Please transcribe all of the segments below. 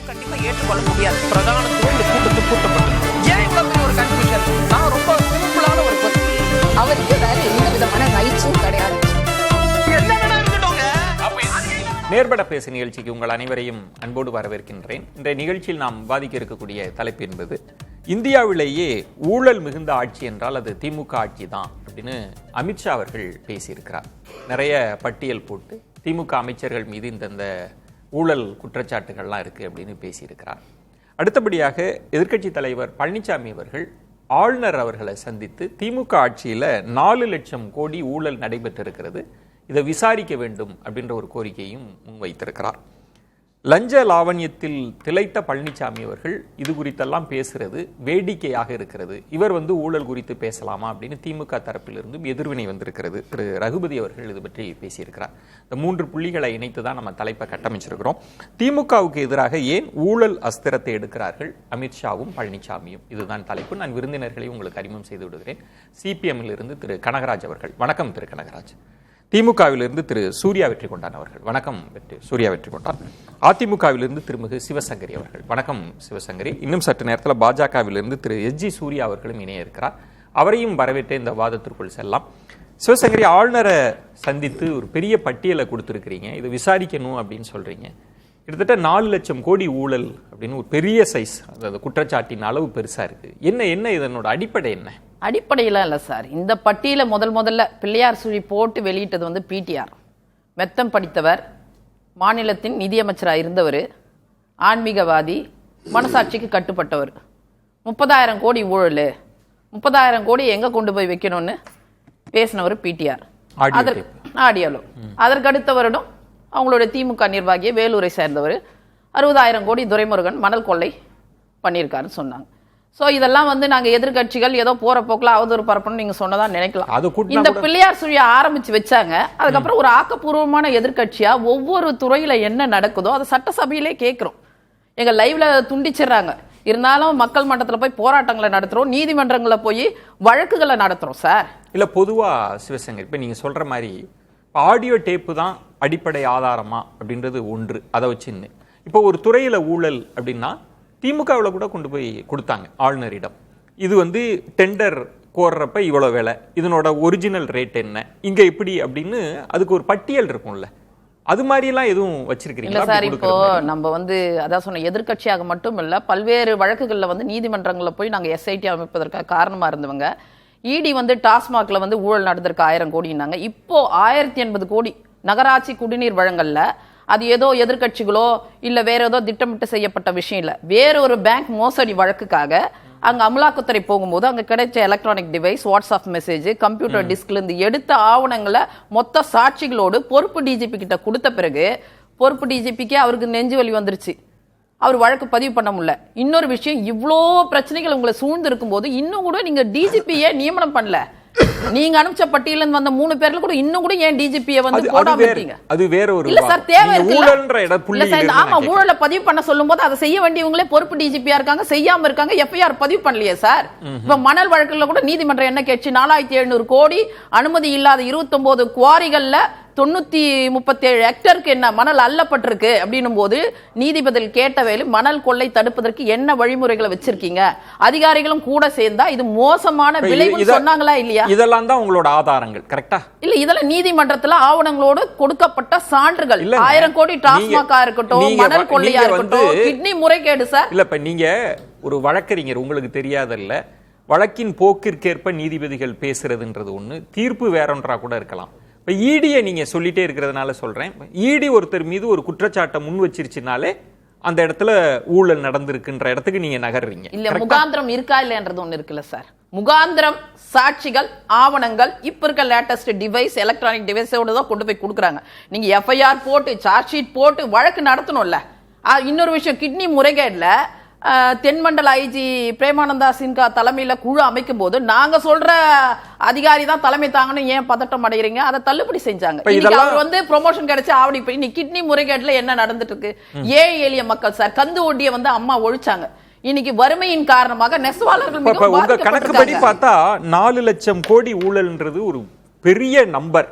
கண்டிப்பா ஏற்றுக்கொள்ள முடியாது. பிரதானத்துவம் இந்த கூட்டத்தில் கூட்டப்பட்டது. ஏன் இவ்வளவு பெரிய ஒரு கன்ஃபியூஷன்? நான் ரொம்ப சிம்பிளான ஒரு கொஸ்டின். அவருக்கு வேற எந்த விதமான ரைட்ஸும் கிடையாது. நேர்பட பேசு நிகழ்ச்சிக்கு உங்கள் அனைவரையும் அன்போடு வரவேற்கின்றேன். இன்றைய நிகழ்ச்சியில் நாம் விவாதிக்க இருக்கக்கூடிய தலைப்பு என்பது இந்தியாவிலேயே ஊழல் மிகுந்த ஆட்சி என்றால் அது திமுக ஆட்சி தான் அப்படின்னு அமித்ஷா அவர்கள் பேசியிருக்கிறார். நிறைய பட்டியல் போட்டு திமுக அமைச்சர்கள் மீது இந்தந்த ஊழல் குற்றச்சாட்டுகள்லாம் இருக்குது அப்படின்னு பேசியிருக்கிறார். அடுத்தபடியாக எதிர்க்கட்சி தலைவர் பழனிசாமி அவர்கள் ஆளுநர் அவர்களை சந்தித்து திமுக ஆட்சியில் 4 லட்சம் கோடி ஊழல் நடைபெற்றிருக்கிறது, இதை விசாரிக்க வேண்டும் அப்படின்ற ஒரு கோரிக்கையும் முன்வைத்திருக்கிறார். லஞ்ச லாவண்யத்தில் திளைத்த பழனிசாமி அவர்கள் இது குறித்தெல்லாம் பேசுறது வேடிக்கையாக இருக்கிறது, இவர் ஊழல் குறித்து பேசலாமா அப்படின்னு திமுக தரப்பிலிருந்தும் எதிர்வினை வந்திருக்கிறது. திரு ரகுபதி அவர்கள் இது பற்றி பேசியிருக்கிறார். இந்த 3 புள்ளிகளை இணைத்து தான் நம்ம தலைப்பை கட்டமைச்சிருக்கிறோம். திமுகவுக்கு எதிராக ஏன் ஊழல் அஸ்திரத்தை எடுக்கிறார்கள் அமித்ஷாவும் பழனிசாமியும், இதுதான் தலைப்பு. நான் விருந்தினர்களையும் உங்களுக்கு அறிமுகம் செய்து விடுகிறேன். சிபிஎம்மில் இருந்து திரு கனகராஜ் அவர்கள், வணக்கம் திரு கனகராஜ். திமுகவிலிருந்து திரு சூர்யா வெற்றி கொண்டான் அவர்கள், வணக்கம் சூர்யா வெற்றி கொண்டான். அதிமுகவிலிருந்து திருமிகு சிவசங்கரி அவர்கள், வணக்கம் சிவசங்கரி. இன்னும் சற்று நேரத்தில் பாஜகவிலிருந்து திரு எஸ்ஜி சூர்யா அவர்களும் இணைய இருக்கிறார். அவரையும் வரவேற்று இந்த வாதத்திற்குள் செல்லலாம். சிவசங்கரி, ஆளுநரை சந்தித்து ஒரு பெரிய பட்டியலை கொடுத்துருக்கிறீங்க, இதை விசாரிக்கணும் அப்படின்னு சொல்றீங்க. கிட்டத்தட்ட 4 லட்சம் கோடி ஊழல் அப்படின்னு ஒரு பெரிய சைஸ், அதாவது குற்றச்சாட்டின் அளவு பெருசா இருக்கு. என்ன இதனோட அடிப்படை என்ன? அடிப்படையெல்லாம் இல்லை சார். இந்த பட்டியலை முதல்ல பிள்ளையார் சுழி போட்டு வெளியிட்டது பிடிஆர். மெத்தம் படித்தவர், மாநிலத்தின் நிதியமைச்சராக இருந்தவர், ஆன்மீகவாதி, மனசாட்சிக்கு கட்டுப்பட்டவர். 30,000 கோடி ஊழல், 30,000 கோடி எங்கே கொண்டு போய் வைக்கணும்னு பேசினவர் பிடிஆர். ஆடியோலோ. அதற்கு அடுத்த வருடம் அவங்களுடைய திமுக நிர்வாகியை வேலூரை சேர்ந்தவர் 60,000 கோடி துரைமுருகன் மணல் கொள்ளை பண்ணியிருக்காருன்னு சொன்னாங்க. ஸோ இதெல்லாம் நாங்கள் எதிர்கட்சிகள் ஏதோ போற போக்கில் அவதூறு பரப்பணும்னு நீங்கள் சொன்னதான் நினைக்கலாம். இந்த பிள்ளையார் சுழியை ஆரம்பிச்சு வச்சாங்க. அதுக்கப்புறம் ஒரு ஆக்கப்பூர்வமான எதிர்கட்சியா ஒவ்வொரு துறையில என்ன நடக்குதோ அதை சட்டசபையிலே கேட்குறோம். எங்க லைவ்ல துண்டிச்சிடுறாங்க, இருந்தாலும் மக்கள் மன்றத்தில் போய் போராட்டங்களை நடத்துறோம், நீதிமன்றங்களில் போய் வழக்குகளை நடத்துறோம் சார். இல்லை, பொதுவாக சிவசங்கர் இப்போ நீங்கள் சொல்ற மாதிரி ஆடியோ டேப்பு தான் அடிப்படை ஆதாரமா அப்படின்றது ஒன்று. அதை வச்சுன்னு இப்போ ஒரு துறையில ஊழல் அப்படின்னா திமுகவில் கூட கொண்டு போய் கொடுத்தாங்க ஆளுநரிடம். இது டெண்டர் கோர்றப்ப இவ்வளோ வேலை, இதனோட ஒரிஜினல் ரேட் என்ன, இங்க எப்படி அப்படின்னு அதுக்கு ஒரு பட்டியல் இருக்கும்ல, அது மாதிரிலாம் எதுவும் வச்சிருக்கீங்களா சார்? இப்போ நம்ம அதான் சொன்ன எதிர்கட்சியாக மட்டும் இல்ல, பல்வேறு வழக்குகள்ல நீதிமன்றங்களில் போய் நாங்கள் எஸ்ஐடி அமைப்பதற்காக காரணமா இருந்தவங்க. இடி டாஸ்மாக்ல ஊழல் நடந்திருக்கு 1000 கோடினாங்க. இப்போ 1080 கோடி நகராட்சி குடிநீர் வழங்கல்ல. அது ஏதோ எதிர்கட்சிகளோ இல்ல வேற ஏதோ திட்டமிட்டு செய்யப்பட்ட விஷயம் இல்ல, வேற ஒரு பேங்க் மோசடி வழக்குக்காக அங்க அமலாக்கத்துறை போகும்போது அங்க கிடைச்ச electronic device, WhatsApp message, computer டிஸ்க்ல இருந்து எடுத்த ஆவணங்களை மொத்த சாட்சிகளோடு பொறுப்பு டிஜிபி கிட்ட கொடுத்த பிறகு பொறுப்பு டிஜிபிக்கு அவருக்கு நெஞ்சு வலி வந்துருச்சு, அவர் வழக்கு பதிவு பண்ண முடியல. இன்னொரு விஷயம், இவ்வளோ பிரச்சனைகள் உங்களை சூழ்ந்து இருக்கும் போது இன்னும் கூட நீங்க டிஜிபியை நியமனம் பண்ணல. நீங்க அனுப்பிச்ச பட்டியல வந்த 3 பேர்ல கூட இன்னும் கூட ஏன் டிஜிபியை போடாம இருக்கீங்க? அது வேற ஒரு இல்ல சார், தேவை இருக்குல்ல. ஆமா, ஊழல பதிவு பண்ண சொல்லும் போது அதை செய்ய வேண்டியவங்களே பொறுப்பு டிஜிபியா இருக்காங்க, செய்யாம இருக்காங்க, எஃப்ஐஆர் பதிவு பண்ணலையே சார். இப்ப மணல் வழக்குல கூட நீதிமன்றம் என்ன கேட்சி, 4700 கோடி அனுமதி இல்லாத 29 குவாரிகள்ல 937 ஹெக்டருக்கு என்ன மணல் அள்ளப்பட்டிருக்கு அப்படின்னும் போது நீதிபதி கேட்ட வேலை மணல் கொள்ளை தடுப்பதற்கு என்ன வழிமுறைகளை வச்சிருக்கீங்க, அதிகாரிகளும் கூட சேர்ந்தா இது மோசமான விளைவு சொன்னாங்களா இல்லையா? இதெல்லாம் தான் உங்களோட ஆதாரங்கள் கரெக்டா? இல்ல, இதெல்லாம் நீதிமன்றத்துல ஆவணங்களோடு கொடுக்கப்பட்ட சான்றுகள். 1000 கோடி டாஸ்மாகா இருக்கட்டும், மணல் கொள்ளையா இருக்கட்டும், கிட்னி முறைகேடு சார். இல்ல, இப்ப நீங்க ஒரு வழக்கறிஞர், உங்களுக்கு தெரியாதல்ல, வழக்கின் போக்கிற்கேற்ப நீதிபதிகள் பேசுறதுன்றது ஒண்ணு, தீர்ப்பு வேறொன்றா கூட இருக்கலாம். இப்போ ஈடியை நீங்க சொல்லிட்டே இருக்கிறதுனால சொல்றேன், ஈடி ஒருத்தர் மீது ஒரு குற்றச்சாட்டை முன் வச்சிருச்சுனாலே அந்த இடத்துல ஊழல் நடந்திருக்குன்ற இடத்துக்கு நீங்க நகர்றீங்க. இல்ல, முகாந்திரம் இருக்கா இல்லைன்றது ஒண்ணு இருக்குல்ல சார். முகாந்திரம், சாட்சிகள், ஆவணங்கள், இப்ப இருக்க லேட்டஸ்ட் டிவைஸ், எலக்ட்ரானிக் டிவைஸோட தான் கொண்டு போய் கொடுக்குறாங்க. நீங்க எஃப்ஐஆர் போட்டு சார்ஜ் ஷீட் போட்டு வழக்கு நடத்தணும்ல. இன்னொரு விஷயம், கிட்னி முறைகேடுல தென்மண்டல ஐஜி பிரேமானந்தா சின்ஹா தலைமையில குழு அமைக்கும் போது நாங்க சொல்ற அதிகாரி தான் தலைமை தாங்கன்னு ஏன் பதட்டம் அடைகிறீங்க? அதை தள்ளுபடி செஞ்சாங்க. அவர் ப்ரொமோஷன் கிடைச்சு ஆவடி போய் நீ கிட்னி முறைகேடுல என்ன நடந்துட்டு இருக்கு? ஏழை எளிய மக்கள் சார், கந்து ஒட்டிய அம்மா ஒழிச்சாங்க. இன்னைக்கு வறுமையின் காரணமாக நெசவாளர்கள் உங்க கணக்குப்படி பார்த்தா 4 லட்சம் கோடி ஊழல்ன்றது ஒரு பெரிய நம்பர்.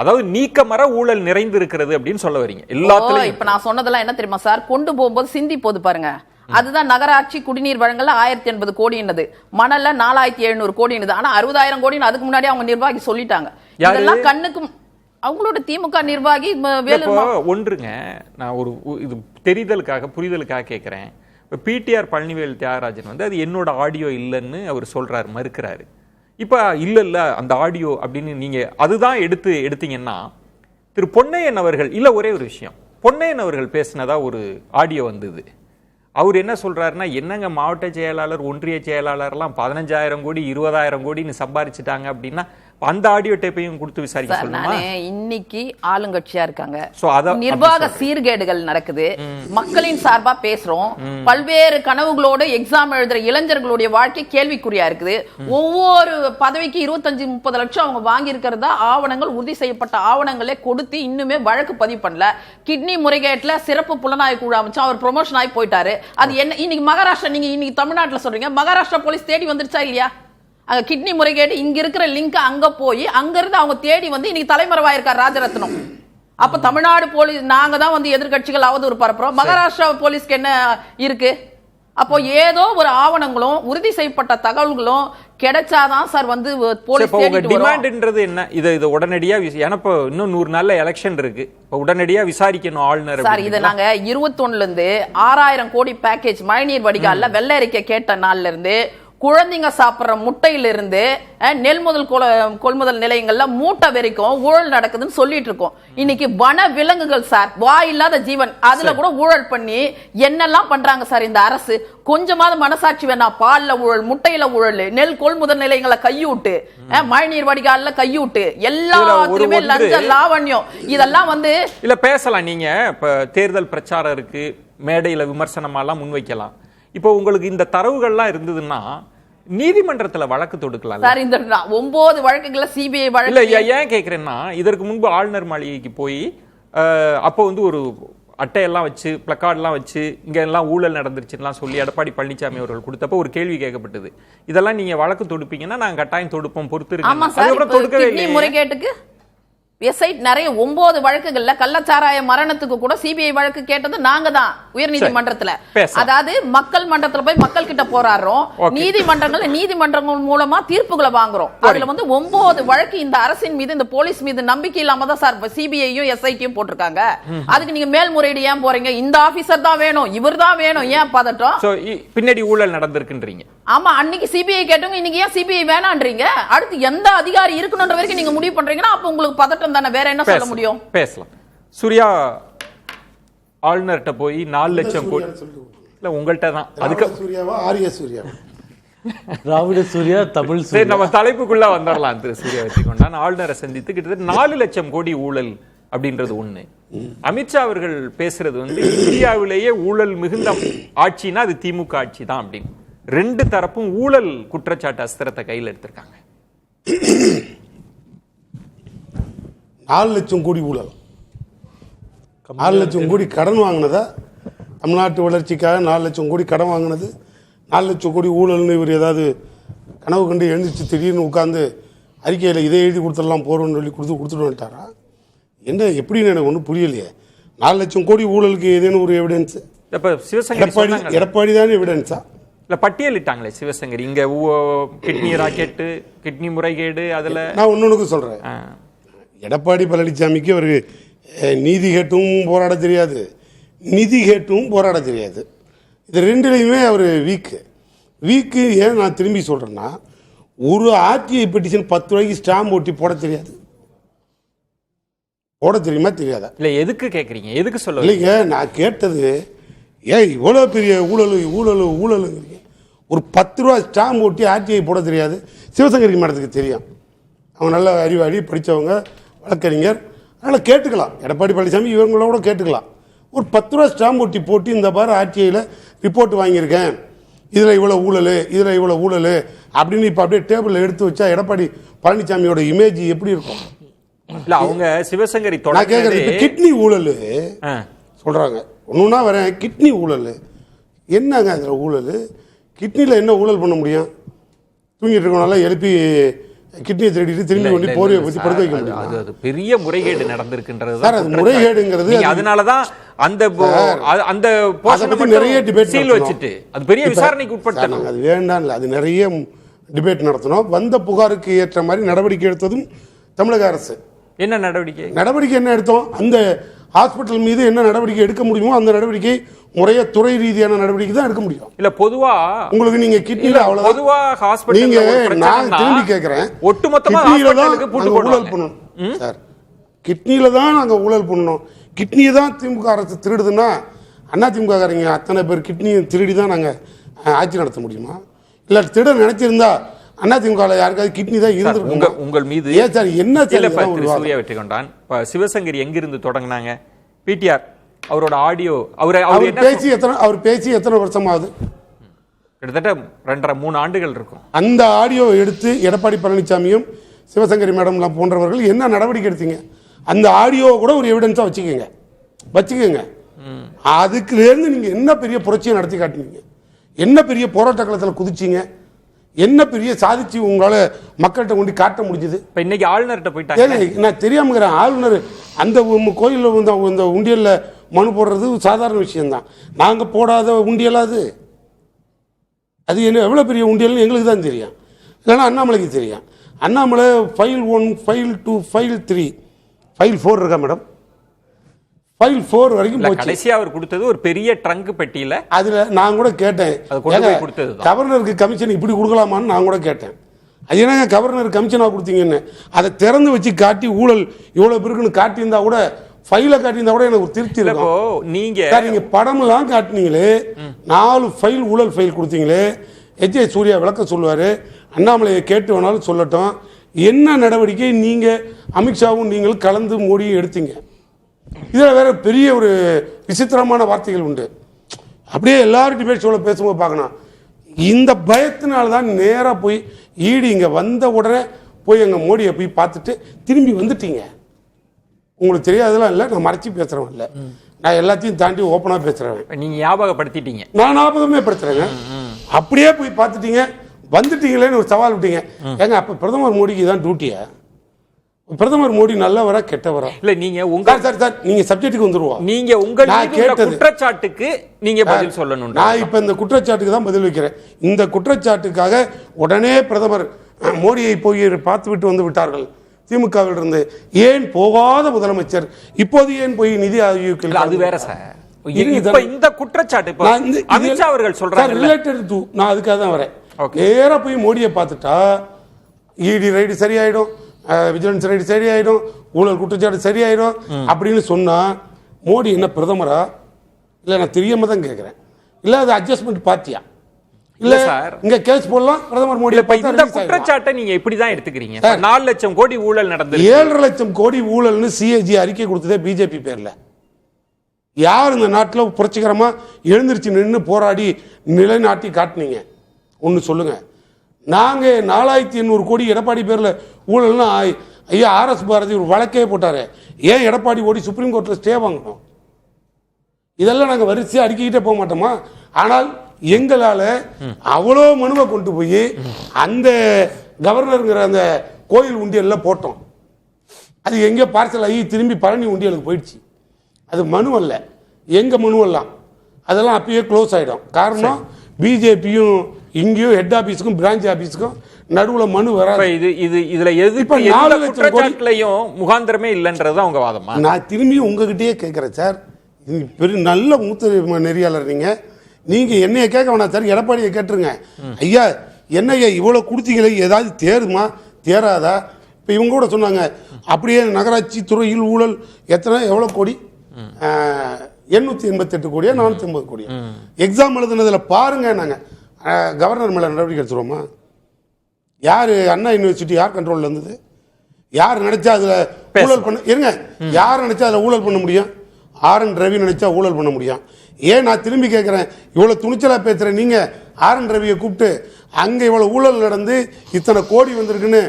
அதாவது நீக்கமற ஊழல் நிறைந்து இருக்கிறது அப்படின்னு சொல்ல வரீங்க எல்லாத்துலயும். இப்ப நான் சொன்னதெல்லாம் என்ன தெரியுமா சார், கொண்டு போகும்போது சிந்தி போது பாருங்க. அதுதான் நகராட்சி குடிநீர் வழங்கல 1080 கோடின்னது, மணல்ல 4700 கோடின்னது. ஆனா 60,000 கோடி அதுக்கு முன்னாடி அவங்க நிர்வாகி சொல்லிட்டாங்க. இதெல்லாம் கண்ணுக்கு அவங்களோட திமுக நிர்வாகி ஒன்றுங்க. நான் ஒரு இது தெரிதலுக்காக புரிதலுக்காக கேட்கிறேன். இப்போ பிடிஆர் பழனிவேல் தியாகராஜன் வந்து அது என்னோட ஆடியோ இல்லைன்னு அவர் சொல்றாரு, மறுக்கிறாரு. இப்போ இல்ல அந்த ஆடியோ அப்படின்னு நீங்க அதுதான் எடுத்தீங்கன்னா, திரு பொன்னையன் அவர்கள் இல்ல ஒரே ஒரு விஷயம், பொன்னையன் அவர்கள் பேசினதா ஒரு ஆடியோ வந்தது. அவர் என்ன சொல்றாருன்னா, என்னங்க மாவட்ட செயலாளர் ஒன்றிய செயலாளர்லாம் 15,000 கோடி 20,000 கோடின்னு சம்பாரிச்சிட்டாங்க அப்படின்னா அந்த ஆடியோ டேப்பையும் கொடுத்து விசாரிக்க சொல்லுமா? இன்னைக்கு ஆளுங்கட்சியா இருக்காங்க, நிர்வாக சீர்கேடுகள் நடக்குது, மக்களின் சார்பா பேசுறோம், பல்வேறு கனவுகளோடு எக்ஸாம் எழுதுற இளைஞர்களுடைய வாழ்க்கை கேள்விக்குறியா இருக்குது. ஒவ்வொரு பதவிக்கு 25-30 லட்சம் அவங்க வாங்கி இருக்கிறதா ஆவணங்கள், உறுதி செய்யப்பட்ட ஆவணங்களே கொடுத்து இன்னுமே வழக்கு பதிவு பண்ணல. கிட்னி முறைகேட்டுல சிறப்பு புலனாய்வு குழு அமைச்சு அவர் ப்ரொமோஷன் ஆகி போயிட்டாரு. அது என்ன இன்னைக்கு மகாராஷ்டிரா, நீங்க இன்னைக்கு தமிழ்நாட்டுல சொல்றீங்க, மகாராஷ்டிரா போலீஸ் தேடி வந்துருச்சா இல்லையா? அங்க கிட்னி முறைகேடு இங்க இருக்கிற லிங்க் அங்க போய் அங்க இருந்து அவங்க தேடி வந்து இன்னைக்கு தலைமறைவாயிருக்கார் ராஜரத்னம். அப்ப தமிழ்நாடு போலீஸ் நாங்க தான் வந்து எதிர்கட்சிகள் அவதூறு பரப்புறோம், மகாராஷ்டிரா போலீஸ்க்கு என்ன இருக்கு? அப்போ ஏதோ ஒரு ஆவணங்களும் உறுதி செய்யப்பட்ட தகவல்களும் கிடைச்சாதான் சார் வந்து போலீஸ் டிமாண்ட்ன்றது என்ன? இது உடனடியா ஏன்னா இன்னும் 100 நாள்ல எலெக்ஷன் இருக்கு, உடனடியா விசாரிக்கணும் ஆளுநர் சார். இதை நாங்க 21 இருந்து 6000 கோடி பேக்கேஜ் மழைநீர் வடிகால்ல வெள்ளை அறிக்கை கேட்ட நாள்ல இருந்து குழந்தைங்க சாப்பிடுற முட்டையிலிருந்து நெல் முதல் கொள்முதல் நிலையங்கள்ல மூட்டை வரைக்கும் ஊழல் நடக்குதுன்னு சொல்லிட்டு இருக்கோம். இன்னைக்கு வன விலங்குகள் சார், வாயில்லாத ஜீவன், அதுல கூட ஊழல் பண்ணி என்னெல்லாம் பண்றாங்க சார் இந்த அரசு. கொஞ்சமாவது மனசாட்சி வேணா? பால்ல ஊழல், முட்டையில ஊழல், நெல் கொள்முதல் நிலையங்களை கையூட்டு, மழைநீர் வடிகால்ல கையூட்டு, எல்லாத்துலயுமே லஞ்ச லாவண்யம். இதெல்லாம் வந்து இல்ல பேசலாம். நீங்க இப்ப தேர்தல் பிரச்சாரம் இருக்கு, மேடையில விமர்சனமாலாம் முன்வைக்கலாம். இப்போ உங்களுக்கு இந்த தரவுகள்லாம் இருந்ததுன்னா நீதிமன்றத்துல வழக்கு தொடுக்கலாம் சார். இந்த 9 வழக்குகளை சிபிஐ வழக்கு இல்ல. ஏன் கேக்குறேன்னா, இதற்கு முன்பு ஆளுநர் மாளிகைக்கு போய் அப்போ வந்து ஒரு அட்டையெல்லாம் வச்சு பிளக்கார்ட்லாம் வச்சு இங்க எல்லாம் ஊழல் நடந்துருச்சுலாம் சொல்லி எடப்பாடி பழனிசாமி அவர்கள் கொடுத்தப்ப ஒரு கேள்வி கேட்கப்பட்டது. இதெல்லாம் நீங்க வழக்கு தொடுப்பீங்கன்னா நாங்க கட்டாயம் தொடுப்போம், பொறுத்து இருக்கு. முறைகேட்டுக்கு எஸ்ஐட் நிறைய 9 வழக்குகள்ல கள்ளச்சாராய மரணத்துக்கு கூட சிபிஐ வழக்கு கேட்டது நாங்க தான் உயர்நீதிமன்றத்துல. அதாவது மக்கள் மன்றத்துல போய் மக்கள் கிட்ட போராடுறோம், நீதிமன்றங்கள் மூலமா தீர்ப்புகளை வாங்குறோம். அதுல வந்து 9 வழக்கு இந்த அரசின் மீது, இந்த போலீஸ் மீது நம்பிக்கை இல்லாம தான் சார் சிபிஐயும் எஸ்ஐடியும் போட்டிருக்காங்க. அதுக்கு நீங்க மேல்முறையீடு ஏன் போறீங்க? இந்த ஆபீசர் தான் வேணும், இவர் தான் வேணும், ஏன் பதட்டம்? பின்னாடி ஊழல் நடந்திருக்குன்றீங்க. ஆமா, அன்னைக்கு சிபிஐ கேட்டவங்க இன்னைக்கு ஏன் சிபிஐ வேணான்றீங்க? அடுத்து எந்த அதிகாரி இருக்கணும்ன்ற வரைக்கும் நீங்க முடிவு பண்றீங்கன்னா அப்ப உங்களுக்கு பதட்டம் தானே, வேற என்ன சொல்ல முடியும்? பேசலாம். சூர்யா ஆளுநர்கிட்ட போய் 4 லட்சம் கோடி இல்ல உங்கள்கிட்ட தான், அதுக்கு சூர்யாவா ஆரிய சூர்யா, திராவிட சூர்யா, தமிழ் சூர்யா. சரி, நம்ம தலைப்புக்குள்ள வந்துடலாம். திரு சூர்யா வச்சுக்கொண்டான் ஆளுநரை சந்தித்து கிட்டத்தட்ட 4 லட்சம் கோடி ஊழல் அப்படின்றது ஒண்ணு. அமித்ஷா அவர்கள் பேசுறது வந்து இந்தியாவிலேயே ஊழல் மிகுந்த ஆட்சினா அது திமுக ஆட்சி தான் அப்படின்னு. 2 தரப்பும் ஊழல் குற்றச்சாட்டு அஸ்திரத்தை கையில் எடுத்திருக்காங்க. 4 லட்சம் கோடி ஊழல், 4 லட்சம் கோடி கடன் வாங்கினதா? தமிழ்நாட்டு வளர்ச்சிக்காக 4 லட்சம் கோடி கடன் வாங்கினது, 4 லட்சம் கோடி ஊழல்னு இவர் ஏதாவது கனவு கண்டு எழுந்திரிச்சு திடீர்னு உட்காந்து அறிக்கையில் இதை எழுதி கொடுத்துடலாம் போகிறோம்னு சொல்லி கொடுத்துட்டு வந்துட்டாரா? என்ன எப்படின்னு எனக்கு ஒன்றும் புரியலையே. 4 லட்சம் கோடி ஊழலுக்கு ஏதேனும் ஒரு எவிடன்ஸ்? எடப்பாடி தானே எவிடன்ஸா? இல்ல பட்டியலிட்டாங்களே சிவசங்கரி, இங்க கிட்னி ராக்கெட்டு, கிட்னி முறைகேடு. அதுல நான் ஒன்னொன்னுக்கு சொல்றேன், எடப்பாடி பழனிசாமிக்கு அவருக்கு நீதி கேட்டும் போராட தெரியாது, நிதி கேட்டும் போராட தெரியாது. இது ரெண்டுலையுமே அவர் வீக்கு. ஏன் நான் திரும்பி சொல்றேன்னா, ஒரு ஆர்டிஐ பெட்டிஷன் 10 ரூபாய்க்கு ஸ்டாம்ப் ஒட்டி போட தெரியாது. போட தெரியுமா தெரியாதா? இல்ல எதுக்கு கேட்குறீங்க, எதுக்கு சொல்ல இல்லைங்க, நான் கேட்டது ஏன் இவ்வளோ பெரிய ஊழலுங்கிறீங்க. ஒரு 10 ரூபா ஸ்டாம்ப் ஒட்டி ஆர்டிஐ போட தெரியாது. சிவசங்கரி மேடத்துக்கு தெரியும், அவங்க நல்ல அறிவாளி, படித்தவங்க, வழக்கறிஞர், அதனால் கேட்டுக்கலாம். எடப்பாடி பழனிசாமி இவங்களோட கேட்டுக்கலாம். ஒரு 10 ரூபா ஸ்டாம்ப் ஒட்டி போட்டு இந்த பாரு ஆர்டிஐயில் ரிப்போர்ட் வாங்கியிருக்கேன், இதில் இவ்வளோ ஊழல் அப்படின்னு இப்போ அப்படியே டேபிளில் எடுத்து வச்சா எடப்பாடி பழனிசாமியோட இமேஜ் எப்படி இருக்கும்? இல்ல அவங்க சிவசங்கரி நான் கேட்குறது கிட்னி ஊழல் சொல்கிறாங்க. ஒன்றுனா வரேன், கிட்னி ஊழல் என்னங்க? அதில் ஊழல் கிட்னியில் என்ன ஊழல் பண்ண முடியும்? தூங்கிட்டு இருக்கவனால எழுப்பி கிட்னியை திருடிட்டு திரும்பி கொண்டு போர்வையை பற்றி படுக்க வைக்க முடியும். அது பெரிய முறைகேடு நடந்திருக்கின்றது சார். அது முறைகேடுங்கிறது அதனாலதான் அந்த நிறைய டிபேட் சீல் வச்சுட்டு அது பெரிய விசாரணைக்கு உட்படுத்தணும். அது வேண்டாம் இல்லை, அது நிறைய டிபேட் நடத்தணும். வந்த புகாருக்கு ஏற்ற மாதிரி நடவடிக்கை எடுத்ததும் தமிழக அரசு. என்ன நடவடிக்கை என்ன எடுத்தோம்? அந்த ஹாஸ்பிட்டல் மீது என்ன நடவடிக்கை எடுக்க முடியுமோ அந்த நடவடிக்கை முறைய துறை ரீதியான நடவடிக்கை தான் எடுக்க முடியும். இல்ல பொதுவா உங்களுக்கு நீங்க கிட்னில அவ்வளவு பொதுவா ஹாஸ்பிடல் நீங்க நான் திரும்பி கேக்குறேன், ஒட்டுமொத்தமா ஹாஸ்பிடலுக்கு ஊழல் பண்ணணும் சார். கிட்னில தான் நாங்க ஊழல் பண்ணணும். கிட்னியை தான் திமுக அரசு திருடுதுன்னா அண்ணா திமுக காரங்க அத்தனை பேர் கிட்னியை திருடி தான் நாங்க ஆட்சி நடத்த முடியுமா? இல்ல திருட நினைச்சிருந்தா அதிமுக யாருக்காவது கிட்னி தான் இருந்திருக்கும். உங்கள் மீது ஏன் சார் என்ன சூர்யா வெற்றிகொண்டான் சிவசங்கரி எங்கிருந்து தொடங்கினாங்க? பிடிஆர் அவரோட ஆடியோ அவர் பேசி எத்தனை வருஷமாவது? கிட்டத்தட்ட 2.5-3 ஆண்டுகள் இருக்கும். அந்த ஆடியோ எடுத்து எடப்பாடி பழனிசாமியும் சிவசங்கரி மேடம் போன்றவர்கள் என்ன நடவடிக்கை எடுத்தீங்க? அந்த ஆடியோ கூட ஒரு எவிடன்ஸா வச்சுக்கோங்க. அதுக்குல இருந்து நீங்க என்ன பெரிய புரட்சியை நடத்தி காட்டினீங்க? என்ன பெரிய போராட்ட களத்தில் குதிச்சீங்க? என்ன பெரிய சாதிச்சு உங்களால மக்கள்கிட்ட கொண்டு காட்ட முடிஞ்சது? இப்ப இன்னைக்கு ஆளுநர்கிட்ட போயிட்டாங்க. நான் தெரியாம ஆளுநர் அந்த கோயிலில் இந்த உண்டியல்ல மனு போடுறது சாதாரண விஷயம்தான். நாங்க போடாத உண்டியல் அது என்ன எவ்வளவு பெரிய உண்டியல்னு எங்களுக்கு தான் தெரியும், இல்லைன்னா அண்ணாமலைக்கு தெரியும். Annamalai file 1, file 2, file 3, file 4 இருக்கா மேடம்? ஃபைல் 4 வரைக்கும் போச்சு. கடைசியா அவர் கொடுத்தது ஒரு பெரிய ட்ரங்க் பெட்டியில. அதுல நான் கூட கேட்டேன், கவர்னருக்கு கமிஷன் இப்படி கொடுக்கலாமான்னு நான் கூட கேட்டேன். அது என்னங்க கவர்னர் கமிஷனா கொடுத்தீங்கன்னு அதை திறந்து வச்சு காட்டி ஊழல் இவ்வளவு பேருக்குன்னு காட்டியிருந்தா கூட, ஃபைல காட்டியிருந்தா கூட எனக்கு திருப்தி இருக்கும். நீங்க படம்லாம் காட்டினீங்களே, 4 ஃபைல் ஊழல் ஃபைல் கொடுத்தீங்களே. எச்.ஏ. சூர்யா விளக்க சொல்லுவாரு, அண்ணாமலையை கேட்டு வேணாலும் சொல்லட்டும். என்ன நடவடிக்கை நீங்க அமித்ஷாவும் நீங்களும் கலந்து மோடியும் எடுத்தீங்க? இதில் வேற பெரிய ஒரு விசித்திரமான வார்த்தைகள் உண்டு. அப்படியே எல்லாரும் டிபேட் ஷோவில் பேசும்போது பார்க்கணும். இந்த பயத்தினால தான் நேராக போய் ஈடி இங்கே வந்த உடனே போய் எங்கள் மோடியை போய் பார்த்துட்டு திரும்பி வந்துட்டீங்க. உங்களுக்கு தெரியாதெல்லாம் இல்லை, நான் மறைச்சி பேசுகிறவன் இல்லை, நான் எல்லாத்தையும் தாண்டி ஓப்பனாக பேசுகிறேன். நீங்கள் ஞாபகப்படுத்திட்டீங்க, நான் ஞாபகமே படுத்துறேங்க. அப்படியே போய் பார்த்துட்டீங்க, வந்துட்டீங்களேன்னு ஒரு சவால் விட்டீங்க. ஏங்க அப்போ பிரதமர் மோடிக்கு தான் டியூட்டியா? பிரதமர் மோடி நல்லவரா கெட்டவரா? இல்ல நீங்க உங்க நீங்க சப்ஜெக்ட்டுக்கு வந்துருவோம். நீங்க உங்க குற்றச்சாட்டுக்கு நீங்க பதில் சொல்லணும். நான் இப்ப இந்த குற்றச்சாட்டுக்கு தான் பதில் வைக்கிறேன். இந்த குற்றச்சாட்டுக்காக உடனே பிரதமர் மோடியை போய் பார்த்து விட்டு வந்து விட்டார்கள் திமுகவில் இருந்து. ஏன் போகாத முதலமைச்சர் இப்போது ஏன் போய் நிதி ஆயோக்? அது வேற சார். இந்த குற்றச்சாட்டு அமித்ஷா அவர்கள் சொல்றாங்க ரிலேட்டட் டு, நான் அதுக்காக தான் வரேன். நேரா போய் மோடியை பார்த்துட்டா இடி ரைடு சரியாயிடும், விஜிலன்ஸ் ரைடு சரியாயிடும், ஊழல் குற்றச்சாட்டு சரியாயிடும் அப்படின்னு சொன்னா மோடி என்ன பிரதமரா? இல்ல நான் தெரியாம தான் கேட்கிறேன். இல்ல அது அட்ஜஸ்ட்மெண்ட் பார்ட்டியா? இல்ல சார் இங்க கேஸ் போடலாம் பிரதமர் மோடி. இந்த குற்றச்சாட்டை நீங்க இப்படிதான் எடுத்துக்கிறீங்க. 4 லட்சம் கோடி ஊழல் நடந்தது. 7.5 லட்சம் கோடி ஊழல்னு சிஏஜி அறிக்கை கொடுத்ததே பிஜேபி பேர்ல. யார் இந்த நாட்டில் புரட்சிகரமா எழுந்திருச்சு நின்று போராடி நிலைநாட்டி காட்டினீங்க? ஒன்னு சொல்லுங்க. நாங்க 4800 கோடி எடப்பாடி பேர்ல ஊழல்னா ஐயா RS பாரதி ஒரு வழக்கே போட்டாரு. ஏன் எடப்பாடி ஓடி சுப்ரீம் கோர்ட்ல ஸ்டே வாங்கணும்? இதெல்லாம் நாங்க வரிசையா அடிக்கிட்டே போக மாட்டோமா? ஆனால் எங்களால அவ்வளோ மனுவை கொண்டு போய் அந்த கவர்னருங்கிற அந்த கோயில் உண்டியல்ல போட்டோம். அது எங்க பார்சல் ஆகி திரும்பி பழனி உண்டியலுக்கு போயிடுச்சு. அது மனு அல்ல, எங்க மனுவெல்லாம் அதெல்லாம் அப்பயே க்ளோஸ் ஆயிடும். காரணம் பிஜேபியும் இங்கேயும் ஹெட் ஆபீஸுக்கும் பிரான்ச் ஆபீஸுக்கும் நடுவுல மனு வராது. இதுல குற்றச்சாட்டுலயும் முகாந்திரமே இல்லைன்றது அவங்க வாதமா? நான் திரும்பி உங்ககிட்டயே கேட்கிறேன் சார். பெரிய நல்ல மூத்த நெறியாளர் நீங்க என்னைய கேட்க வேணாம் சார், எடப்பாடியை கேட்டுருங்க. ஐயா என்னையா இவ்வளவு கொடுத்தீங்களே, ஏதாவது தேருமா தேராதா? இப்ப இவங்க கூட சொன்னாங்க அப்படியே நகராட்சி துறையில் ஊழல் எவ்வளவு கோடி? 888 கோடியா 450 கோடியா? எக்ஸாம் எழுதுனதுல பாருங்க. நாங்க கவர்னர் மேல நடவடிக்கை எடுத்துருவோமா? யாரு அண்ணா யூனிவர்சிட்டி யார் கண்ட்ரோல்ல இருந்தது? யார் நினைச்சா அதுல ஊழல் பண்ண இருங்க? யார் நினைச்சா அதுல ஊழல் பண்ண முடியும்? RN ரவி நினைச்சா ஊழல் பண்ண முடியும். ஏன் நான் திரும்பி கேட்கிறேன், இவ்வளவு துணிச்சலா பேசுற நீங்க RN ரவியை கூப்பிட்டு அங்க இவ்வளவு ஊழல் நடந்து இத்தனை கோடி வந்திருக்குன்னு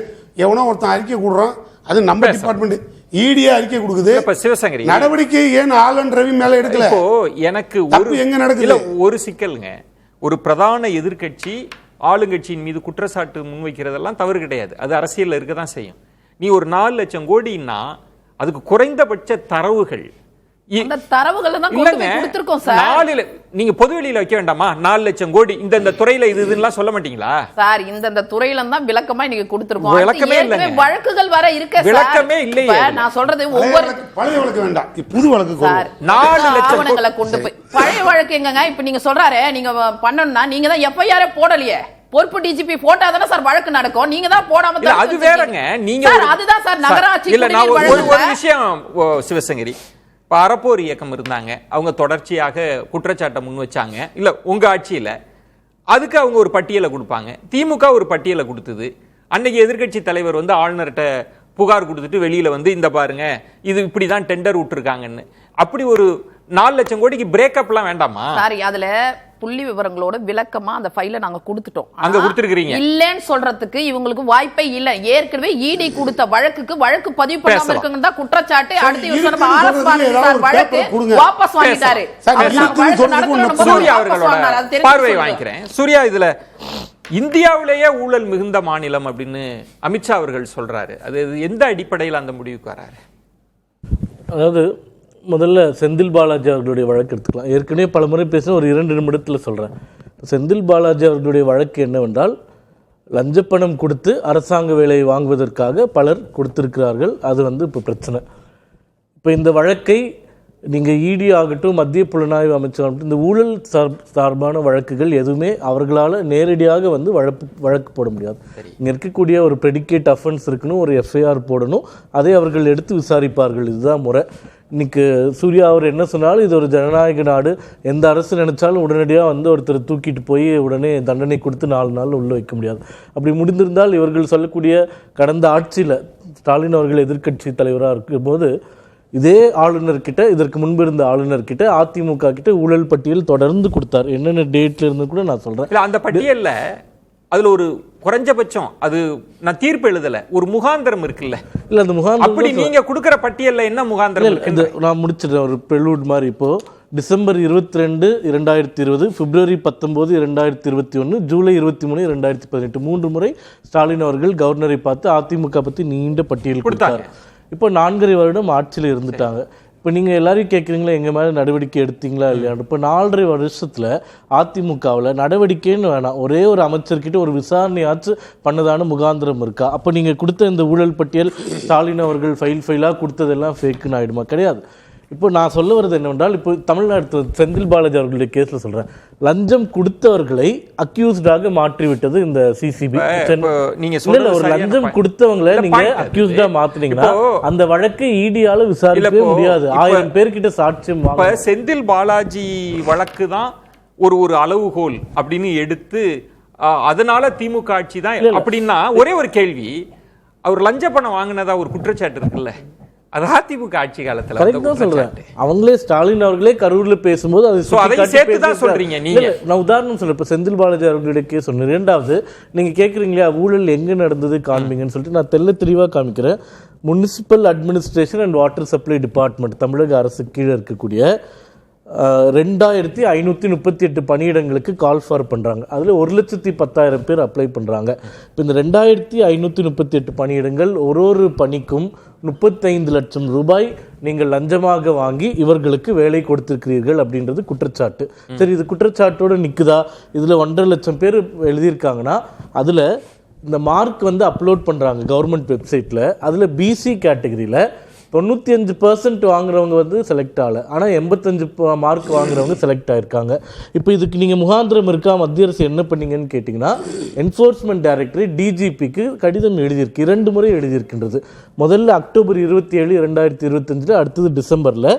எவனோ ஒருத்தன் அறிக்கை கொடுறான். அது நம்ம டிபார்ட்மெண்ட் ஈடியா அறிக்கை கொடுக்குது. சிவசங்கரி நடவடிக்கை ஏன் RN ரவி மேல எடுக்கல? எனக்கு எங்க நடக்குது? ஒரு சிக்கலுங்க. ஒரு பிரதான எதிர்க்கட்சி ஆளுங்கட்சியின் மீது குற்றச்சாட்டு முன்வைக்கிறதெல்லாம் தவறு கிடையாது. அது அரசியல்ல இருக்க தான் செய்யும். நீ ஒரு 4 லட்சம் கோடின்னா அதுக்கு குறைந்தபட்ச தரவுகள் அந்த தரவுகளை தான் கொண்டு போய் கொடுத்திருக்கோம் சார். நீங்க பொதுவெளியில வைக்க வேண்டாமா? 4 லட்சம் கோடி இந்த துறையில இதுன்னு சொல்ல மாட்டீங்களா சார்? இந்த துறையில தான் விளக்கமா நீங்க கொடுத்திருக்கோம். விளக்கமே இல்ல, வழக்குகள் வர இருக்க விளக்கமே இல்லையே. நான் சொல்றது ஒவ்வொரு பழைய வழக்கு வேண்டாம், புது வழக்கு சார். 4 லட்சம் ஆவணங்களை கொண்டு போய் பழைய வழக்கு எங்கங்க? இப்ப நீங்க சொல்றாரு நீங்க பண்ணணும்னா நீங்க தான் எஃப்ஐஆர் போடலையே. பொறுப்பு டிஜிபி போட்டா தானே சார் வழக்கு நடக்கும். நீங்க தான் போடாம அது வேறங்க. நீங்க அதுதான் சார் நகராட்சி ஒரு விஷயம் சிவசங்கரி, இப்போ அறப்போர் இயக்கம் இருந்தாங்க, அவங்க தொடர்ச்சியாக குற்றச்சாட்டை முன் வச்சாங்க. இல்லை உங்க ஆட்சியில் அதுக்கு அவங்க ஒரு பட்டியலை கொடுப்பாங்க. திமுக ஒரு பட்டியலை கொடுத்தது. அன்னைக்கு எதிர்கட்சி தலைவர் வந்து ஆளுநர்கிட்ட புகார் கொடுத்துட்டு வெளியில வந்து இந்த பாருங்க இது இப்படிதான் டெண்டர் விட்டுருக்காங்கன்னு. அப்படி ஒரு 4 லட்சம் கோடிக்கு பிரேக்கப்லாம் வேண்டாமா? சாரி, அதுல புள்ளி விவரங்களோட விளக்கமா அந்த ஃபைலை நாங்க கொடுத்துட்டோம். அங்க கொடுத்திருக்கீங்க. இல்லன்னு சொல்றதுக்கு இவங்களுக்கு வாய்ப்பே இல்ல. ஏற்கனவே இடி கொடுத்த வழக்குக்கு வழக்கு பதிவு பண்ணாம இருக்குங்க தான் குற்றச்சாட்டு. அடுத்து இவர் ஆர்எஸ் பாரதி சார் வழக்கு வாபஸ் வாங்கிட்டாரு. சூர்யா அவர்களோட பார்வை வாங்கிக்கிறேன். சூர்யா, இதுல இந்தியாவிலேயே ஊழல் மிகுந்த மாநிலம் அப்படின்னு அமித்ஷா அவர்கள் சொல்றாரு. அது எந்த அடிப்படையில் அந்த முடிவுக்கு வராரு? அதாவது முதல்ல செந்தில் பாலாஜி அவர்களுடைய வழக்கு எடுத்துக்கலாம். ஏற்கனவே பல முறை பேசின ஒரு 2 நிமிடத்தில் சொல்கிறேன். செந்தில் பாலாஜி அவர்களுடைய வழக்கு என்னவென்றால், லஞ்சப்பணம் கொடுத்து அரசாங்க வேலையை வாங்குவதற்காக பலர் கொடுத்திருக்கிறார்கள். அது வந்து இப்போ பிரச்சனை. இப்போ இந்த வழக்கை நீங்கள் இடி ஆகட்டும், மத்திய புலனாய்வு அமைச்சராகட்டும், இந்த ஊழல் சார்பான வழக்குகள் எதுவுமே அவர்களால் நேரடியாக வந்து வழக்கு போட முடியாது. இங்கே இருக்கக்கூடிய ஒரு ப்ரெடிகேட் அஃபென்ஸ் இருக்கணும், ஒரு எஃப்ஐஆர் போடணும், அதை அவர்கள் எடுத்து விசாரிப்பார்கள். இதுதான் முறை. இன்னைக்கு சூர்யா அவர் என்ன சொன்னாலும் இது ஒரு ஜனநாயக நாடு. எந்த அரசு நினைச்சாலும் உடனடியாக வந்து ஒருத்தர் தூக்கிட்டு போய் உடனே தண்டனை கொடுத்து 4 நாள் உள்ள வைக்க முடியாது. அப்படி முடிந்திருந்தால் இவர்கள் சொல்லக்கூடிய கடந்த ஆட்சியில் ஸ்டாலின் அவர்கள் எதிர்க்கட்சி தலைவராக இருக்கும்போது இதே ஆளுநர்கிட்ட, இதற்கு முன்பு இருந்த ஆளுநர்கிட்ட, அதிமுக கிட்ட ஊழல் பட்டியல் தொடர்ந்து கொடுத்தார். என்னென்ன டேட்ல இருந்து கூட நான் சொல்றேன். அந்த பட்டியல்ல அதுல ஒரு குறைஞ்சபட்சம், அது நான் தீர்ப்பு எழுதல, ஒரு முகாந்திரம் இருக்குல்ல. இல்ல அந்த முகாந்திரம் அப்படி நீங்க கொடுக்கிற பட்டியல்ல என்ன முகாந்திரம் இருக்கு? நான் முடிச்சிடுறேன் ஒரு ப்ரெலூட் மாதிரி. இப்போ டிசம்பர் 22, 2020, பிப்ரவரி 19, 2021, ஜூலை 23, 2018 3 முறை ஸ்டாலின் அவர்கள் கவர்னரை பார்த்து அதிமுக பத்தி நீண்ட பட்டியல் கொடுத்தாரு. இப்போ 4.5 வருடம் ஆட்சியில் இருந்துட்டாங்க. இப்போ நீங்கள் எல்லாரையும் கேட்குறீங்களா எங்கள் மேலே நடவடிக்கை எடுத்தீங்களா இல்லையான்னு. இப்போ 4.5 வருஷத்தில் அதிமுகவில் நடவடிக்கைன்னு வேணாம், ஒரே ஒரு அமைச்சர்கிட்ட ஒரு விசாரணையாச்சும் பண்ணதான முகாந்திரம் இருக்கா? அப்போ நீங்கள் கொடுத்த இந்த ஊழல் பட்டியல் ஸ்டாலின் அவர்கள் ஃபைலாக கொடுத்ததெல்லாம் ஃபேக்குன்னு ஆகிடுமா? கிடையாது. இப்போ நான் சொல்ல வருது என்னவென்றால், இப்போ தமிழ்நாடு செந்தில் பாலாஜி அவர்களுடைய கேஸில் சொல்கிறேன், லஞ்சம் கொடுத்தவர்களை அக்யூஸ்டாக மாற்றிவிட்டது இந்த சிசிபி. ஒரு லஞ்சம் கொடுத்தவங்களை நீங்க அக்யூஸ்டா மாத்தினீங்கன்னா அந்த வழக்கை இடியால விசாரிக்கவே முடியாது. 1000 பேர்கிட்ட சாட்சியம். செந்தில் பாலாஜி வழக்கு தான் ஒரு அளவுகோல் அப்படின்னு எடுத்து, அதனால திமுக ஆட்சி தான் அப்படின்னா, ஒரே ஒரு கேள்வி, அவர் லஞ்ச பணம் வாங்கினதா ஒரு குற்றச்சாட்டு இருக்குல்ல, அது அதிமுக ஆட்சி காலத்துல சொல்றேன். அவங்களே ஸ்டாலின் அவர்களே கரூர்ல பேசும்போது சொல்றீங்க நீங்க. நான் உதாரணம் சொல்றேன். இப்ப செந்தில் பாலாஜி அவர்களுடைய கேஸ் ஒன்று. 2வது, நீங்க கேக்குறீங்களா ஊழல் எங்க நடந்தது காண்பீங்கன்னு சொல்லிட்டு நான் தெளிவா காமிக்கிறேன். Municipal administration and water supply department, தமிழக அரசு கீழே இருக்கக்கூடிய 2538 பணியிடங்களுக்கு கால் ஃபார் பண்ணுறாங்க. அதில் 1,10,000 பேர் அப்ளை பண்ணுறாங்க. இப்போ இந்த 2538 பணியிடங்கள் ஒரு பணிக்கும் 35 லட்சம் ரூபாய் நீங்கள் லஞ்சமாக வாங்கி இவர்களுக்கு வேலை கொடுத்திருக்கிறீர்கள் அப்படின்றது குற்றச்சாட்டு. சரி, இது குற்றச்சாட்டோடு நிற்குதா? இதில் 1.5 லட்சம் பேர் எழுதியிருக்காங்கன்னா அதில் இந்த மார்க் வந்து அப்லோட் பண்ணுறாங்க கவர்மெண்ட் வெப்சைட்டில். அதில் பிசி கேட்டகரியில் 95% வாங்குறவங்க வந்து செலக்ட் ஆகலை, ஆனால் 85 மார்க் வாங்குறவங்க செலக்ட் ஆகிருக்காங்க. இப்போ இதுக்கு நீங்கள் முகாந்திரம் இருக்கா, மத்திய அரசு என்ன பண்ணீங்கன்னு கேட்டிங்கன்னா, என்ஃபோர்ஸ்மெண்ட் டைரக்டரேட் டிஜிபிக்கு கடிதம் எழுதியிருக்கு, 2 முறை எழுதியிருக்கின்றது. முதல்ல அக்டோபர் 27, 2025, அடுத்தது டிசம்பரில்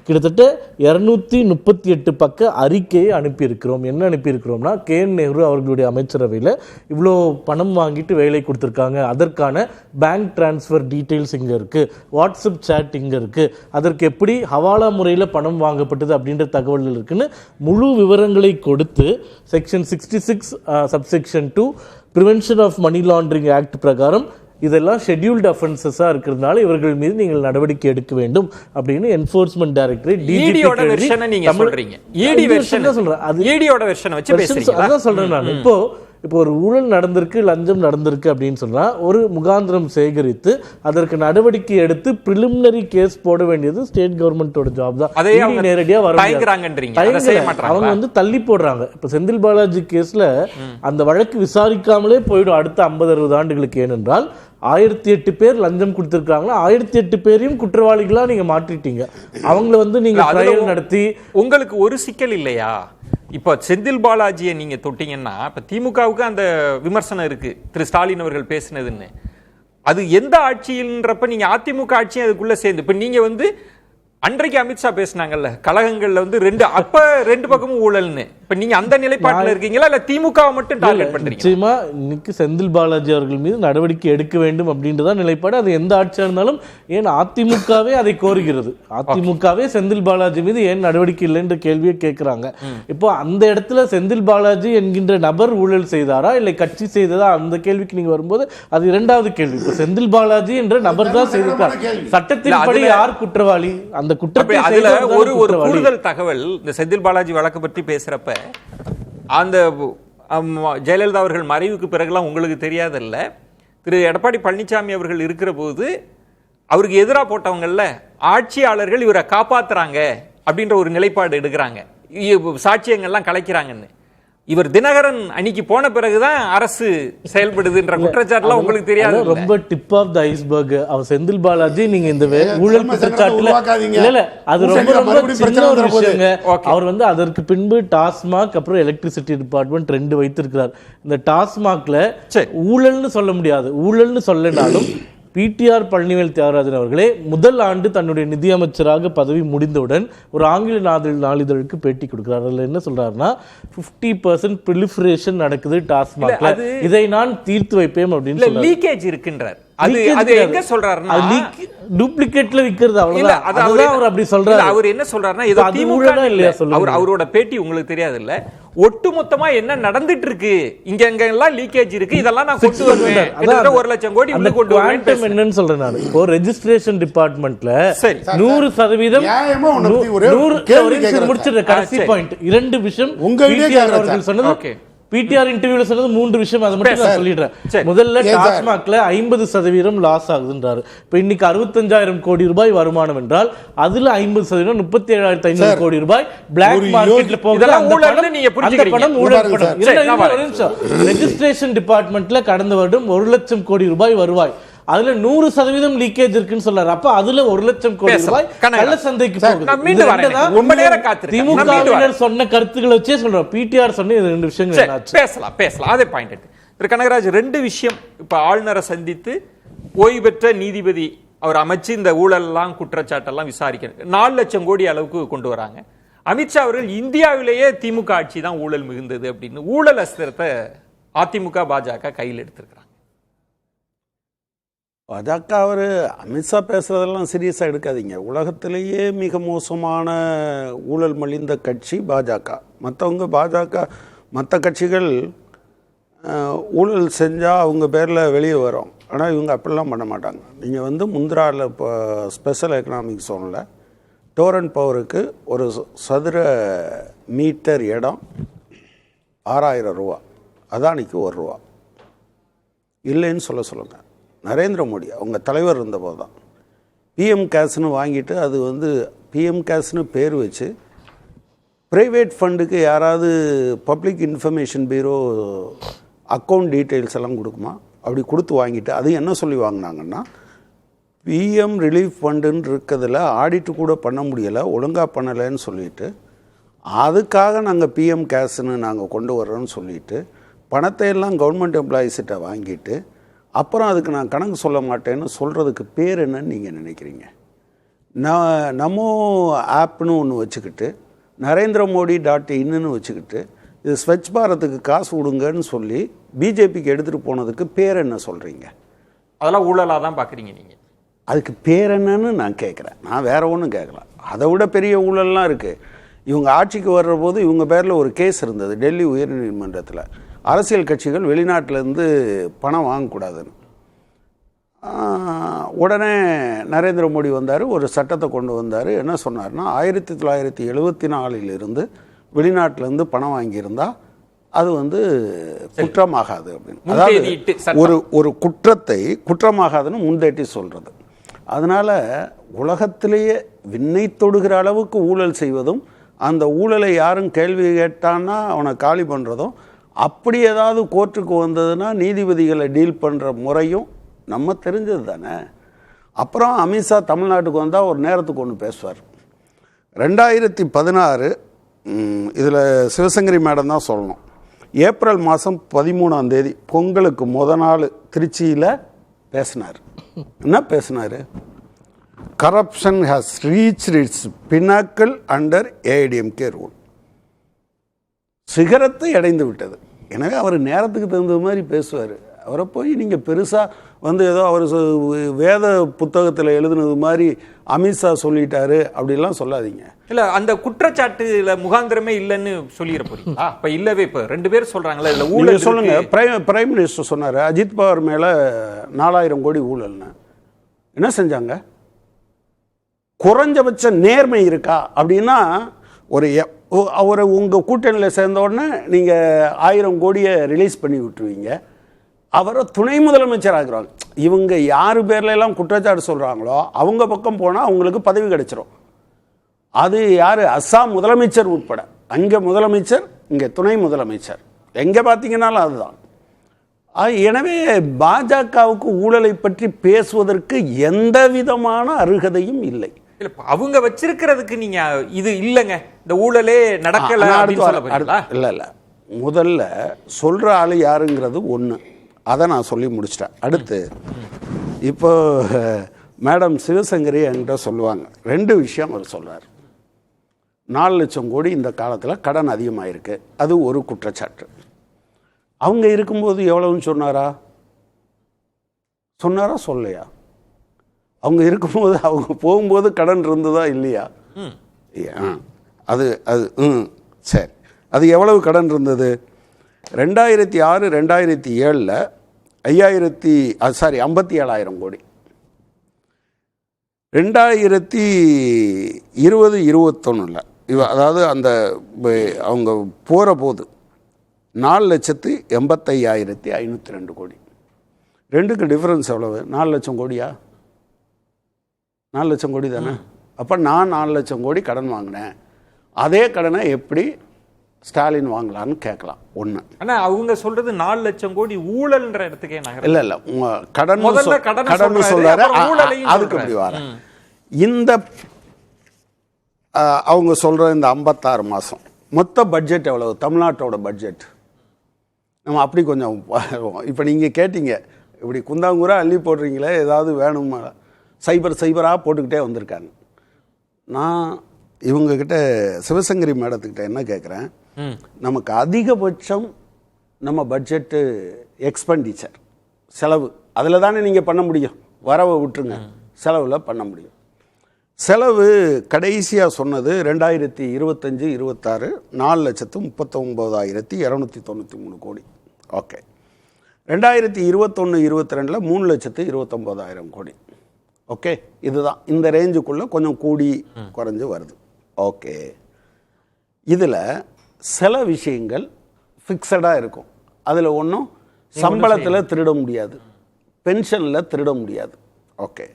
கிட்டத்தட்ட 238 பக்க அறிக்கையை அனுப்பியிருக்கிறோம். என்ன அனுப்பியிருக்கிறோம்னா, KN நேரு அவர்களுடைய அமைச்சரவையில் இவ்வளோ பணம் வாங்கிட்டு வேலை கொடுத்துருக்காங்க, அதற்கான பேங்க் டிரான்ஸ்ஃபர் டீட்டெயில்ஸ் இங்கே இருக்குது, வாட்ஸ்அப் சாட் இங்கே இருக்குது, அதற்கு எப்படி ஹவாலா முறையில் பணம் வாங்கப்பட்டது அப்படின்ற தகவல்கள் இருக்குன்னு முழு விவரங்களை கொடுத்து section 66 subsection 2 prevention of money laundering act பிரகாரம் இதெல்லாம் ஷெட்யூல்டு அஃபென்சஸாக இருக்கிறதுனால இவர்கள் மீது நீங்கள் நடவடிக்கை எடுக்க வேண்டும் அப்படின்னு என்ஃபோர்ஸ்மெண்ட் டைரக்டரேட் அதான் சொல்றேன் நான். இப்போ இப்போ ஒரு ஊழல் நடந்திருக்கு, லஞ்சம் நடந்திருக்கு அப்படின்னு சொன்னால் ஒரு முகாந்திரம் சேகரித்து அதற்கு நடவடிக்கை எடுத்து பிரிலிமினரி கேஸ் போட வேண்டியது ஸ்டேட் கவர்மெண்ட்டோட ஜாப் தான். நேரடியாக அவங்க வந்து தள்ளி போடுறாங்க. இப்போ செந்தில் பாலாஜி கேஸ்ல அந்த வழக்கு விசாரிக்காமலே போயிடும் அடுத்த 50-60 ஆண்டுகளுக்கு. ஏனென்றால் 1008 பேர் லஞ்சம் கொடுத்திருக்காங்களா, 1008 பேரையும் குற்றவாளிகளா நீங்க மாற்றிட்டீங்க. அவங்கள வந்து நீங்க ட்ரையல் நடத்தி உங்களுக்கு ஒரு சிக்கல் இல்லையா? இப்ப செந்தில் பாலாஜியை நீங்க தொட்டீங்கன்னா இப்ப திமுகவுக்கு அந்த விமர்சனம் இருக்கு, திரு ஸ்டாலின் அவர்கள் பேசினதுன்னு. அது எந்த ஆட்சியின்றப்ப நீங்க அதிமுக ஆட்சியும் அதுக்குள்ள சேர்ந்து இப்ப நீங்க வந்து அன்றைக்கு அமித்ஷா பேசினாங்கல்ல, கழகங்கள்ல வந்து ரெண்டு பக்கமும் ஊழல்னு. இப்ப நீங்க அந்த நிலைப்பாட்டில் இருக்கீங்களா இல்ல திமுகவை மட்டும் டார்கெட் பண்றீங்க? நிச்சயமா இன்னைக்கு செந்தில் பாலாஜி அவர்கள் மீது நடவடிக்கை எடுக்க வேண்டும் அப்படின்றதான் நிலைப்பாடு. அது எந்த ஆட்சியா இருந்தாலும். ஏன் அதிமுகவே அதை கோருகிறது. அதிமுகவே செந்தில் பாலாஜி மீது ஏன் நடவடிக்கை இல்லை என்ற கேள்வியை கேட்கிறாங்க. இப்போ அந்த இடத்துல செந்தில் பாலாஜி என்கின்ற நபர் ஊழல் செய்தாரா இல்லை கட்சி செய்ததா, அந்த கேள்விக்கு நீங்க வரும்போது அது இரண்டாவது கேள்வி. இப்போ செந்தில் பாலாஜி என்ற நபர் தான் செய்திருக்கார். சட்டத்தின்படி யார் குற்றவாளி? அந்த குற்றத்தை ஒரு கூடுதல் தகவல், இந்த செந்தில் பாலாஜி வழக்கு பற்றி பேசுறப்ப அந்த ஜெயலலிதா அவர்கள் மறைவுக்கு பிறகுலாம் உங்களுக்கு தெரியாதல்ல, திரு எடப்பாடி பழனிசாமி அவர்கள் இருக்கிற போது அவருக்கு எதிராக போட்டவங்கல்ல ஆட்சியாளர்கள் இவரை காப்பாத்துறாங்க அப்படின்ற ஒரு நிலைப்பாடு எடுக்கிறாங்க, சாட்சியங்கள்லாம் கலைக்கிறாங்கன்னு. இவர் தினகரன் அன்னைக்கு போன பிறகுதான் அரசு செயல்படுதுன்ற குற்றச்சாட்டுலாம் உங்களுக்கு தெரியாது. ரொம்ப டிப் ஆஃப் தி ஐஸ்பர்க். அவர் செந்தில் பாலாஜி நீங்க இந்த ஊழல் குற்றச்சாட்டுல இல்ல, அது ரொம்ப சின்ன ஒரு விஷயங்க. அவர் வந்து அதற்கு பின்பு டாஸ்மாக் அப்புறம் எலக்ட்ரிசிட்டி டிபார்ட்மெண்ட் 2 வைத்திருக்கிறார். இந்த டாஸ்மாக்ல ஊழல்னு சொல்ல முடியாது. ஊழல்னு சொல்லனாலும் பிடிஆர் பழனிவேல் தியாகராஜன் அவர்களே முதல் ஆண்டு தன்னுடைய நிதியமைச்சராக பதவி முடிந்தவுடன் ஒரு ஆங்கில நாளிதழுக்கு பேட்டி கொடுக்கிறார். அதில் என்ன சொல்றாருன்னா 50% பிரிலிஃபரேஷன் நடக்குது டாஸ்மாக்ல, இதை நான் தீர்த்து வைப்பேன் அப்படின்னு சொல்றாரு. லீக்கேஜ் இருக்குன்றார். அது எங்க சொல்றாருன்னா டூப்ளிகேட்ல விக்கிறது, அவ்வளவுதான். அதுதான் அவர் அப்படி சொல்றாரு. அவர் என்ன சொல்றாருன்னா இது திமுக இல்லையா சொல்லுங்க. அவரோட பேட்டி உங்களுக்கு தெரியாது இல்ல, ஒட்டுமொத்தமா என்ன நடந்துட்டு இருக்கு, இங்க எல்லாம் லீக்கேஜ் இருக்கு, இதெல்லாம் நான் கொண்டு வருவேன், 1 லட்சம் கோடி உள்ள கொண்டு வருவேன். என்னன்னு சொல்றேன் நான், இப்போ ரெஜிஸ்ட்ரேஷன் டிபார்ட்மெண்ட்ல 100% முடிச்சிருக்க கடைசி பாயிண்ட் 2 விஷயம் அவர்கள் சொன்னது. பிடிஆர் இன்டர்வியூல சொன்னது 3 விஷயம், அதை மட்டும் நான் சொல்லிடுறேன். முதல்ல டாஸ்மாக்ல 50% லாஸ் ஆகுதுன்றாரு. இப்ப இன்னைக்கு 65,000 கோடி ரூபாய் வருமானம் என்றால் அதுல 50% 37,500 கோடி ரூபாய் பிளாக் மார்க்கெட்ல போகுது. அந்த பணம் ஊழல் பணம். ரெஜிஸ்ட்ரேஷன் டிபார்ட்மெண்ட்ல கடந்த வருடம் 1 லட்சம் கோடி ரூபாய் வருவாய், அதுல 100% லீக்கேஜ் இருக்குன்னு சொல்றாரு. அப்ப அதுல 1 லட்சம் கோடி ரூபாய் கள்ள சந்தைக்கு போகுது. திமுகவினர் சொன்ன கருத்துக்களை வச்சே சொல்றோம். பிடிஆர் சொன்ன 2 விஷயங்கள் பேசலாம். அதே பாயிண்ட் திரு கனகராஜ் 2 விஷயம். இப்ப ஆளுநரை சந்தித்து ஓய்வு பெற்ற நீதிபதி அவர் அமைச்சு இந்த ஊழல்லாம் குற்றச்சாட்டெல்லாம் விசாரிக்க 4 லட்சம் கோடி அளவுக்கு கொண்டு வராங்க. அமித்ஷா அவர்கள் இந்தியாவிலேயே திமுக ஆட்சி தான் ஊழல் மிகுந்தது அப்படின்னு ஊழல் அஸ்திரத்தை அதிமுக பாஜக கையில் எடுத்திருக்கிறாங்க. பாஜக அவர் அமித்ஷா பேசுகிறதெல்லாம் சீரியஸாக எடுக்காதீங்க. உலகத்திலேயே மிக மோசமான ஊழல் மலிந்த கட்சி பாஜக. மற்ற கட்சிகள் ஊழல் செஞ்சால் அவங்க பேரில் வெளியே வரும், ஆனால் இவங்க அப்படிலாம் பண்ண மாட்டாங்க. நீங்கள் வந்து முந்திராவில் இப்போ ஸ்பெஷல் எக்கனாமிக் ஜோனில் டோரண்ட் பவருக்கு ஒரு சதுர மீட்டர் இடம் 6,000 ரூபா, அதானிக்கு 1 ரூபா இல்லைன்னு சொல்லுங்கள். நரேந்திர மோடி அவங்க தலைவர் இருந்தபோது தான் பிஎம் கேஸ்னு வாங்கிட்டு, அது வந்து பிஎம் கேஸ்னு பேர் வச்சு ப்ரைவேட் ஃபண்டுக்கு யாராவது public information bureau account details எல்லாம் கொடுக்குமா, அப்படி கொடுத்து வாங்கிட்டு அது என்ன சொல்லி வாங்கினாங்கன்னா பிஎம் ரிலீஃப் ஃபண்டுன்னு இருக்கிறதுல ஆடிட்டு கூட பண்ண முடியலை, ஒழுங்காக பண்ணலைன்னு சொல்லிட்டு அதுக்காக நாங்கள் பிஎம் கேஸ்ன்னு நாங்கள் கொண்டு வர்றோன்னு சொல்லிட்டு பணத்தை எல்லாம் கவர்மெண்ட் எம்ப்ளாயீஸ்கிட்ட வாங்கிட்டு அப்புறம் அதுக்கு நான் கணக்கு சொல்ல மாட்டேன்னு சொல்கிறதுக்கு பேர் என்னன்னு நீங்கள் நினைக்கிறீங்க? நமோ ஆப்னு ஒன்று வச்சுக்கிட்டு நரேந்திர மோடி .inன்னு வச்சுக்கிட்டு இது ஸ்வச் பாரத்துக்கு காசு விடுங்கன்னு சொல்லி பிஜேபிக்கு எடுத்துகிட்டு போனதுக்கு பேர் என்ன சொல்கிறீங்க? அதெல்லாம் ஊழலாக தான் பார்க்குறீங்க நீங்கள். அதுக்கு பேர் என்னன்னு நான் கேட்குறேன். நான் வேறு ஒன்றும் கேட்கல. அதை விட பெரிய ஊழல்லாம் இருக்குது. இவங்க ஆட்சிக்கு வர்ற போது இவங்க பேரில் ஒரு கேஸ் இருந்தது டெல்லி உயர்நீதிமன்றத்தில், அரசியல் கட்சிகள் வெளிநாட்டிலேருந்து பணம் வாங்கக்கூடாதுன்னு. உடனே நரேந்திர மோடி வந்தார், ஒரு சட்டத்தை கொண்டு வந்தார். என்ன சொன்னார்னா 1974 வெளிநாட்டிலேருந்து பணம் வாங்கியிருந்தால் அது வந்து குற்றமாகாது அப்படின்னு. முன்தேதியிட்டு அதாவது சட்டம். ஒரு குற்றத்தை குற்றமாகாதுன்னு முன்தேட்டி சொல்றது. அதனால உலகத்திலேயே விண்ணை தொடுகிற அளவுக்கு ஊழல் செய்வதும், அந்த ஊழலை யாரும் கேள்வி கேட்டான்னா அவனை காலி பண்ணுறதும், அப்படி ஏதாவது கோர்ட்டுக்கு வந்ததுன்னா நீதிபதிகளை டீல் பண்ணுற முறையும் நம்ம தெரிஞ்சது தானே. அப்புறம் அமித்ஷா தமிழ்நாட்டுக்கு வந்தால் ஒரு நேரத்துக்கு ஒன்று பேசுவார். 2016 இதில் சிவசங்கரி மேடம் தான் சொல்லணும். ஏப்ரல் மாதம் 13ஆம் தேதி பொங்கலுக்கு நாள் திருச்சியில் பேசினார். என்ன பேசினார்? Corruption has reached it's pinnacle under AIADMK rule. சிகரத்தை அடைந்து விட்டது. எனவே அவர் நேரத்துக்கு தகுந்த மாதிரி பேசுவார். அவரை போய் நீங்கள் பெருசாக வந்து ஏதோ அவர் வேத புத்தகத்தில் எழுதுனது மாதிரி அமித்ஷா சொல்லிட்டாரு அப்படிலாம் சொல்லாதீங்க. இல்ல அந்த குற்றச்சாட்டுல முகாந்திரமே இல்லைன்னு சொல்லிட போறீங்களா? அப்ப இல்லவே இப்ப 2 பேர் சொல்றாங்களா இதுல ஊழல் சொல்லுங்க. பிரைம் மினிஸ்டர் சொன்னாரு அஜித் பவார் மேல 4000 கோடி ஊழல்னு. என்ன செஞ்சாங்க? குறைஞ்சபட்ச நேர்மை இருக்கா அப்படின்னா அவரை உங்க கூட்டணியில் சேர்ந்த உடனே நீங்க 1000 கோடியை ரிலீஸ் பண்ணி விட்டுருவீங்க. அவரை துணை முதலமைச்சர் ஆக்குறாங்க. இவங்க யாரு பேர்ல எல்லாம் குற்றச்சாட்டு சொல்றாங்களோ அவங்க பக்கம் போனா அவங்களுக்கு பதவி கிடைச்சிரும். அது யாரு? அஸ்ஸாம் முதலமைச்சர் உட்பட. அங்க முதலமைச்சர், இங்க துணை முதலமைச்சர், எங்க பாத்தீங்கன்னாலும் அதுதான். எனவே பாஜகவுக்கு ஊழலை பற்றி பேசுவதற்கு எந்த விதமான அருகதையும் இல்லை. இல்ல அவங்க வச்சிருக்கிறதுக்கு நீங்க இது இல்லங்க இந்த ஊழலே நடக்கல அப்படின்னு சொல்ல போறீங்களா? இல்ல முதல்ல சொல்ற ஆளு யாருங்கிறது ஒண்ணு. அதை நான் சொல்லி முடிச்சிட்டேன். அடுத்து இப்போ மேடம் சிவசங்கரி என்கிட்ட சொல்லுவாங்க 2 விஷயம் அவர் சொல்றார். 4 லட்சம் கோடி இந்த காலத்தில் கடன் அதிகமாயிருக்கு, அது ஒரு குற்றச்சாட்டு. அவங்க இருக்கும்போது எவ்வளவுன்னு சொன்னாரா? சொல்லலையா? அவங்க இருக்கும்போது அவங்க போகும்போது கடன் இருந்ததா இல்லையா? அது சரி, அது எவ்வளவு கடன் இருந்தது? 2006 2007 57,000 கோடி. 2020-21 அதாவது அந்த அவங்க போகிற போது 4,85,502 கோடி. ரெண்டுக்கு டிஃபரன்ஸ் எவ்வளவு? 4 லட்சம் கோடியா? 4 லட்சம் கோடி தானே. அப்போ நான் 4 லட்சம் கோடி கடன் வாங்கினேன். அதே கடனை எப்படி ஸ்டாலின் வாங்கலான்னு கேட்கலாம். ஒன்று. ஆனால் அவங்க சொல்றது 4 லட்சம் கோடி ஊழல்ன்ற இடத்துக்கே இல்லை கடன் சொல்றாரு. அதுக்கு அப்படி வர இந்த அவங்க சொல்ற இந்த 56 மாதம் மொத்த பட்ஜெட் எவ்வளவு? தமிழ்நாட்டோட பட்ஜெட் நம்ம அப்படி கொஞ்சம் இப்போ நீங்கள் கேட்டீங்க இப்படி குந்தாங்குறா அள்ளி போடுறீங்களே, ஏதாவது வேணுமா? சைபராக போட்டுக்கிட்டே வந்திருக்காங்க. நான் இவங்கக்கிட்ட சிவசங்கரி மேடத்துக்கிட்ட என்ன கேட்குறேன், நமக்கு அதிகபட்சம் நம்ம பட்ஜெட்டு எக்ஸ்பெண்டிச்சர் செலவு அதில் தானே நீங்கள் பண்ண முடியும். வரவை விட்டுருங்க, செலவில் பண்ண முடியும். செலவு கடைசியாக சொன்னது 2025-26 4,39,293 கோடி. ஓகே. 2021-22 3,29,000 கோடி. ஓகே, இதுதான் இந்த ரேஞ்சுக்குள்ளே கொஞ்சம் கூடி குறைஞ்சு வருது. ஓகே, இதில் சில விஷயங்கள் ஃபிக்ஸடாக இருக்கும். அதில் ஒன்றும் சம்பளத்தில் திருட முடியாது, பென்ஷனில் திருட முடியாது. ஓகே,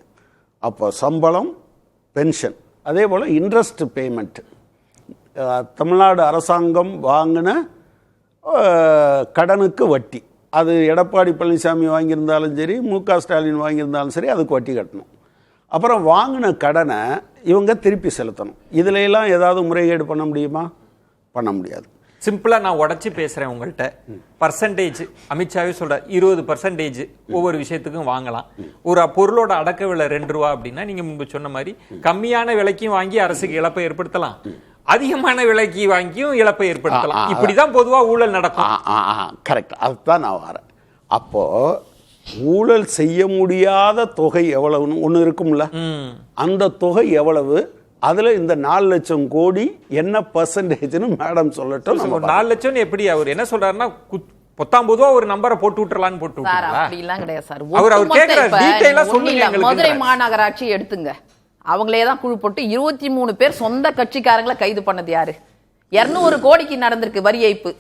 அப்போ சம்பளம், பென்ஷன், அதே போல் இன்ட்ரெஸ்ட் பேமெண்ட். தமிழ்நாடு அரசாங்கம் வாங்கின கடனுக்கு வட்டி, அது எடப்பாடி பழனிசாமி வாங்கியிருந்தாலும் சரி, மு.க. ஸ்டாலின் வாங்கியிருந்தாலும் சரி, அதுக்கு வட்டி கட்டணும். அப்புறம் வாங்கின கடனை இவங்க திருப்பி செலுத்தணும். இதுல எல்லாம் ஏதாவது முறைகேடு பண்ண முடியுமா? பண்ண முடியாது. சிம்பிளா நான் உடச்சி பேசுறேன் உங்கள்கிட்ட. பர்சன்டேஜ் அமித்ஷாவே சொல்ற 20% ஒவ்வொரு விஷயத்துக்கும் வாங்கலாம். ஒரு பொருளோட அடக்க விலை 2 ரூபா அப்படின்னா நீங்க முன்பு சொன்ன மாதிரி கம்மியான விலைக்கும் வாங்கி அரசுக்கு இழப்பை ஏற்படுத்தலாம், அதிகமான விலைக்கு வாங்கியும் இழப்பை ஏற்படுத்தலாம். இப்படிதான் பொதுவா ஊழல் நடக்கும். கரெக்ட், அதுதான் நான் வரேன். அப்போ ஊழல் செய்ய முடியாத தொகை எவ்வளவுன்னு ஒன்று இருக்கும்ல, அந்த தொகை எவ்வளவு, அதுல இந்த 4 லட்சம் கோடி என்ன பர்சன்டேஜ்னு மேடம் சொல்லட்டும். 4 லட்சம் எப்படி அவர் என்ன சொல்றாருன்னா 19 ஒரு நம்பரை போட்டு விட்டுறலாம்னு போட்டு விட்டுறலாம். அப்படிலாம் கிடையாது சார். அவர் கேக்குறாரு டீடைலா சொல்லுங்க. மதுரை மாநகராட்சி எடுத்துங்க, அவங்களே தான் குழு போட்டு 23 பேர் சொந்த கட்சிக்காரங்களை கைது பண்ணது யாரு? 200 கோடிக்கு நடந்திருக்கு வரி ஏய்ப்பு.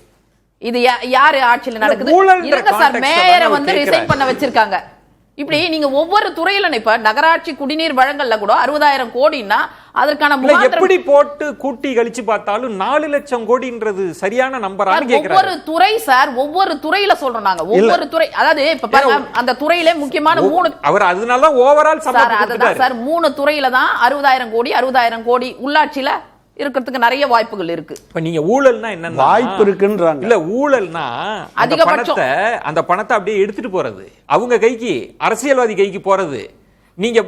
இது யாரு ஆட்சியில நடக்குது? ஊழல்ன்ற இருங்க சார், context மேயரை தான் வந்து அவர் ரிசைன் பண்ண வச்சிருக்காங்க. இப்படி நீங்க ஒவ்வொரு துறையில இப்ப நகராட்சி குடிநீர் வழங்கல்ல கூட 60,000 கோடின்னா அதற்கான எப்படி போட்டு கூட்டி கழிச்சு பார்த்தாலும் 4 லட்சம் கோடின்றது சரியான நம்பரான்னு கேக்குறாரு. ஒவ்வொரு துறை சார், ஒவ்வொரு துறையில சொல்றோம் நாங்க. ஒவ்வொரு துறை, அதாவது இப்ப பாருங்க, அந்த துறையில முக்கியமான 3 அவர் அதனால தான் ஓவரால் சார், அதுதான் சார் 3 துறையில தான் 60,000 கோடி உள்ளாட்சியில இருக்கிறதுக்கு நிறைய வாய்ப்புகள் இருக்கு. இப்ப நீங்க ஊழல்னா என்ன வாய்ப்பு இருக்குன்றாங்க. இல்ல ஊழல்னா அதிகபட்சம் அந்த பணத்தை அப்படியே எடுத்துட்டு போறது, அவங்க கைக்கு, அரசியல்வாதி கைக்கு போறது. நீங்க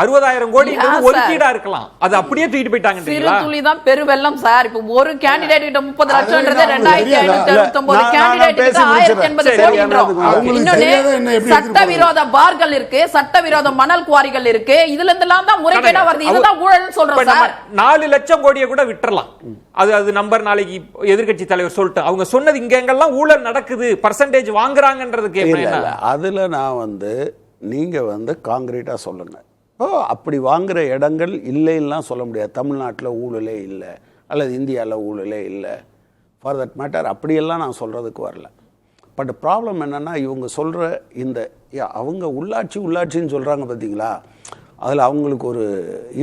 60,000 கோடி ஒதுக்கீடா இருக்கலாம், அது அப்படியே தூக்கிட்டு போயிட்டாங்க. சிறு துளி தான் பெருவெள்ளம் சார். இப்ப ஒரு கேண்டிடேட் கிட்ட 30 லட்சம்ன்றது 2569 கேண்டிடேட் கிட்ட 1080 கோடி. இன்னொன்னு சட்டவிரோத பார்கள் இருக்கு, சட்டவிரோத மணல் குவாரிகள் இருக்கு. இதுல இருந்தெல்லாம் தான் முறைகேடா வருது. இதுதான் ஊழல்னு சொல்றோம் சார். 4 லட்சம் கோடியை கூட விட்டுறலாம். அது நம்பர் நாளைக்கு எதிர்க்கட்சி தலைவர் சொல்லிட்டு அவங்க சொன்னது இங்க எங்கெல்லாம் ஊழல் நடக்குது, பர்சன்டேஜ் வாங்குறாங்கன்றதுக்கு அதுல நான் நீங்க காங்கிரீட்டா சொல்லுங்க. அப்படி வாங்குற இடங்கள் இல்லைன்னா சொல்ல முடியாது. தமிழ்நாட்டில் ஊழலே இல்லை அல்லது இந்தியாவில் ஊழலே இல்லை, ஃபார் தட் மேட்டர் அப்படியெல்லாம் நான் சொல்றதுக்கு வரல. பட் ப்ராப்ளம் என்னன்னா, இவங்க சொல்ற இந்த அவங்க உள்ளாட்சின்னு சொல்றாங்க பார்த்தீங்களா, அதில் அவங்களுக்கு ஒரு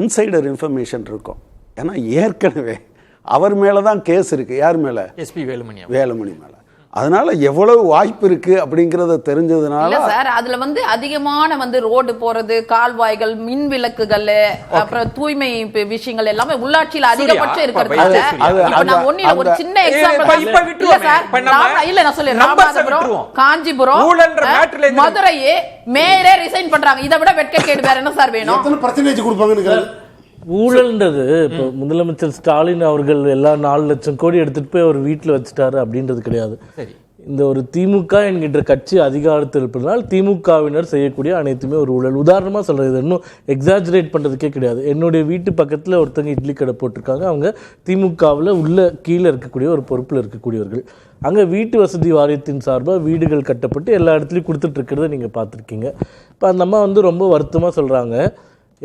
இன்சைடர் இன்ஃபர்மேஷன் இருக்கும். ஏன்னா ஏற்கனவே அவர் மேலே தான் கேஸ் இருக்கு. யார் மேலே? எஸ்பி வேலுமணி மேலே. அதனால எவ்வளவு வாய்ப்பு இருக்கு அப்படிங்கறத தெரிஞ்சதுனால சார், அதுல அதிகமான ரோடு போறது, கால்வாய்கள், மின் விளக்குகள், அப்புறம் தூய்மை விஷயங்கள் எல்லாமே உள்ளாட்சியில அதிகபட்சம் இருக்கிறது. நான் ஒண்ணுல ஒரு சின்ன எக்ஸாம்பிள் இல்ல நான் சொல்றேன். ராமநாதபுரம், காஞ்சிபுரம், மதுரையே மேயரே ரிசைன் பண்றாங்க. இதை விட வெட்கக்கேடு வேற என்ன சார் வேணும்? எத்தனை பர்சன்டேஜ் கொடுப்பாங்கன்னு ஊழல்ன்றது இப்போ முதலமைச்சர் ஸ்டாலின் அவர்கள் எல்லா 4 லட்சம் கோடி எடுத்துட்டு போய் அவர் வீட்டில் வச்சுட்டாரு அப்படின்றது கிடையாது. இந்த ஒரு திமுக என்கின்ற கட்சி அதிகாரத்தில் இருப்பதனால் திமுகவினர் செய்யக்கூடிய அனைத்துமே ஒரு ஊழல். உதாரணமாக சொல்கிறது, இன்னும் எக்ஸாஜரேட் பண்ணுறதுக்கே கிடையாது. என்னுடைய வீட்டு பக்கத்தில் ஒருத்தங்க இட்லி கடை போட்டிருக்காங்க. அவங்க திமுகவில் உள்ள கீழே இருக்கக்கூடிய ஒரு பொறுப்பில் இருக்கக்கூடியவர்கள். அங்கே வீட்டு வசதி வாரியத்தின் சார்பாக வீடுகள் கட்டப்பட்டு எல்லா இடத்துலையும் கொடுத்துட்டு இருக்கிறத நீங்கள் பார்த்துருக்கீங்க. இப்போ அந்த அம்மா ரொம்ப வருத்தமாக சொல்கிறாங்க,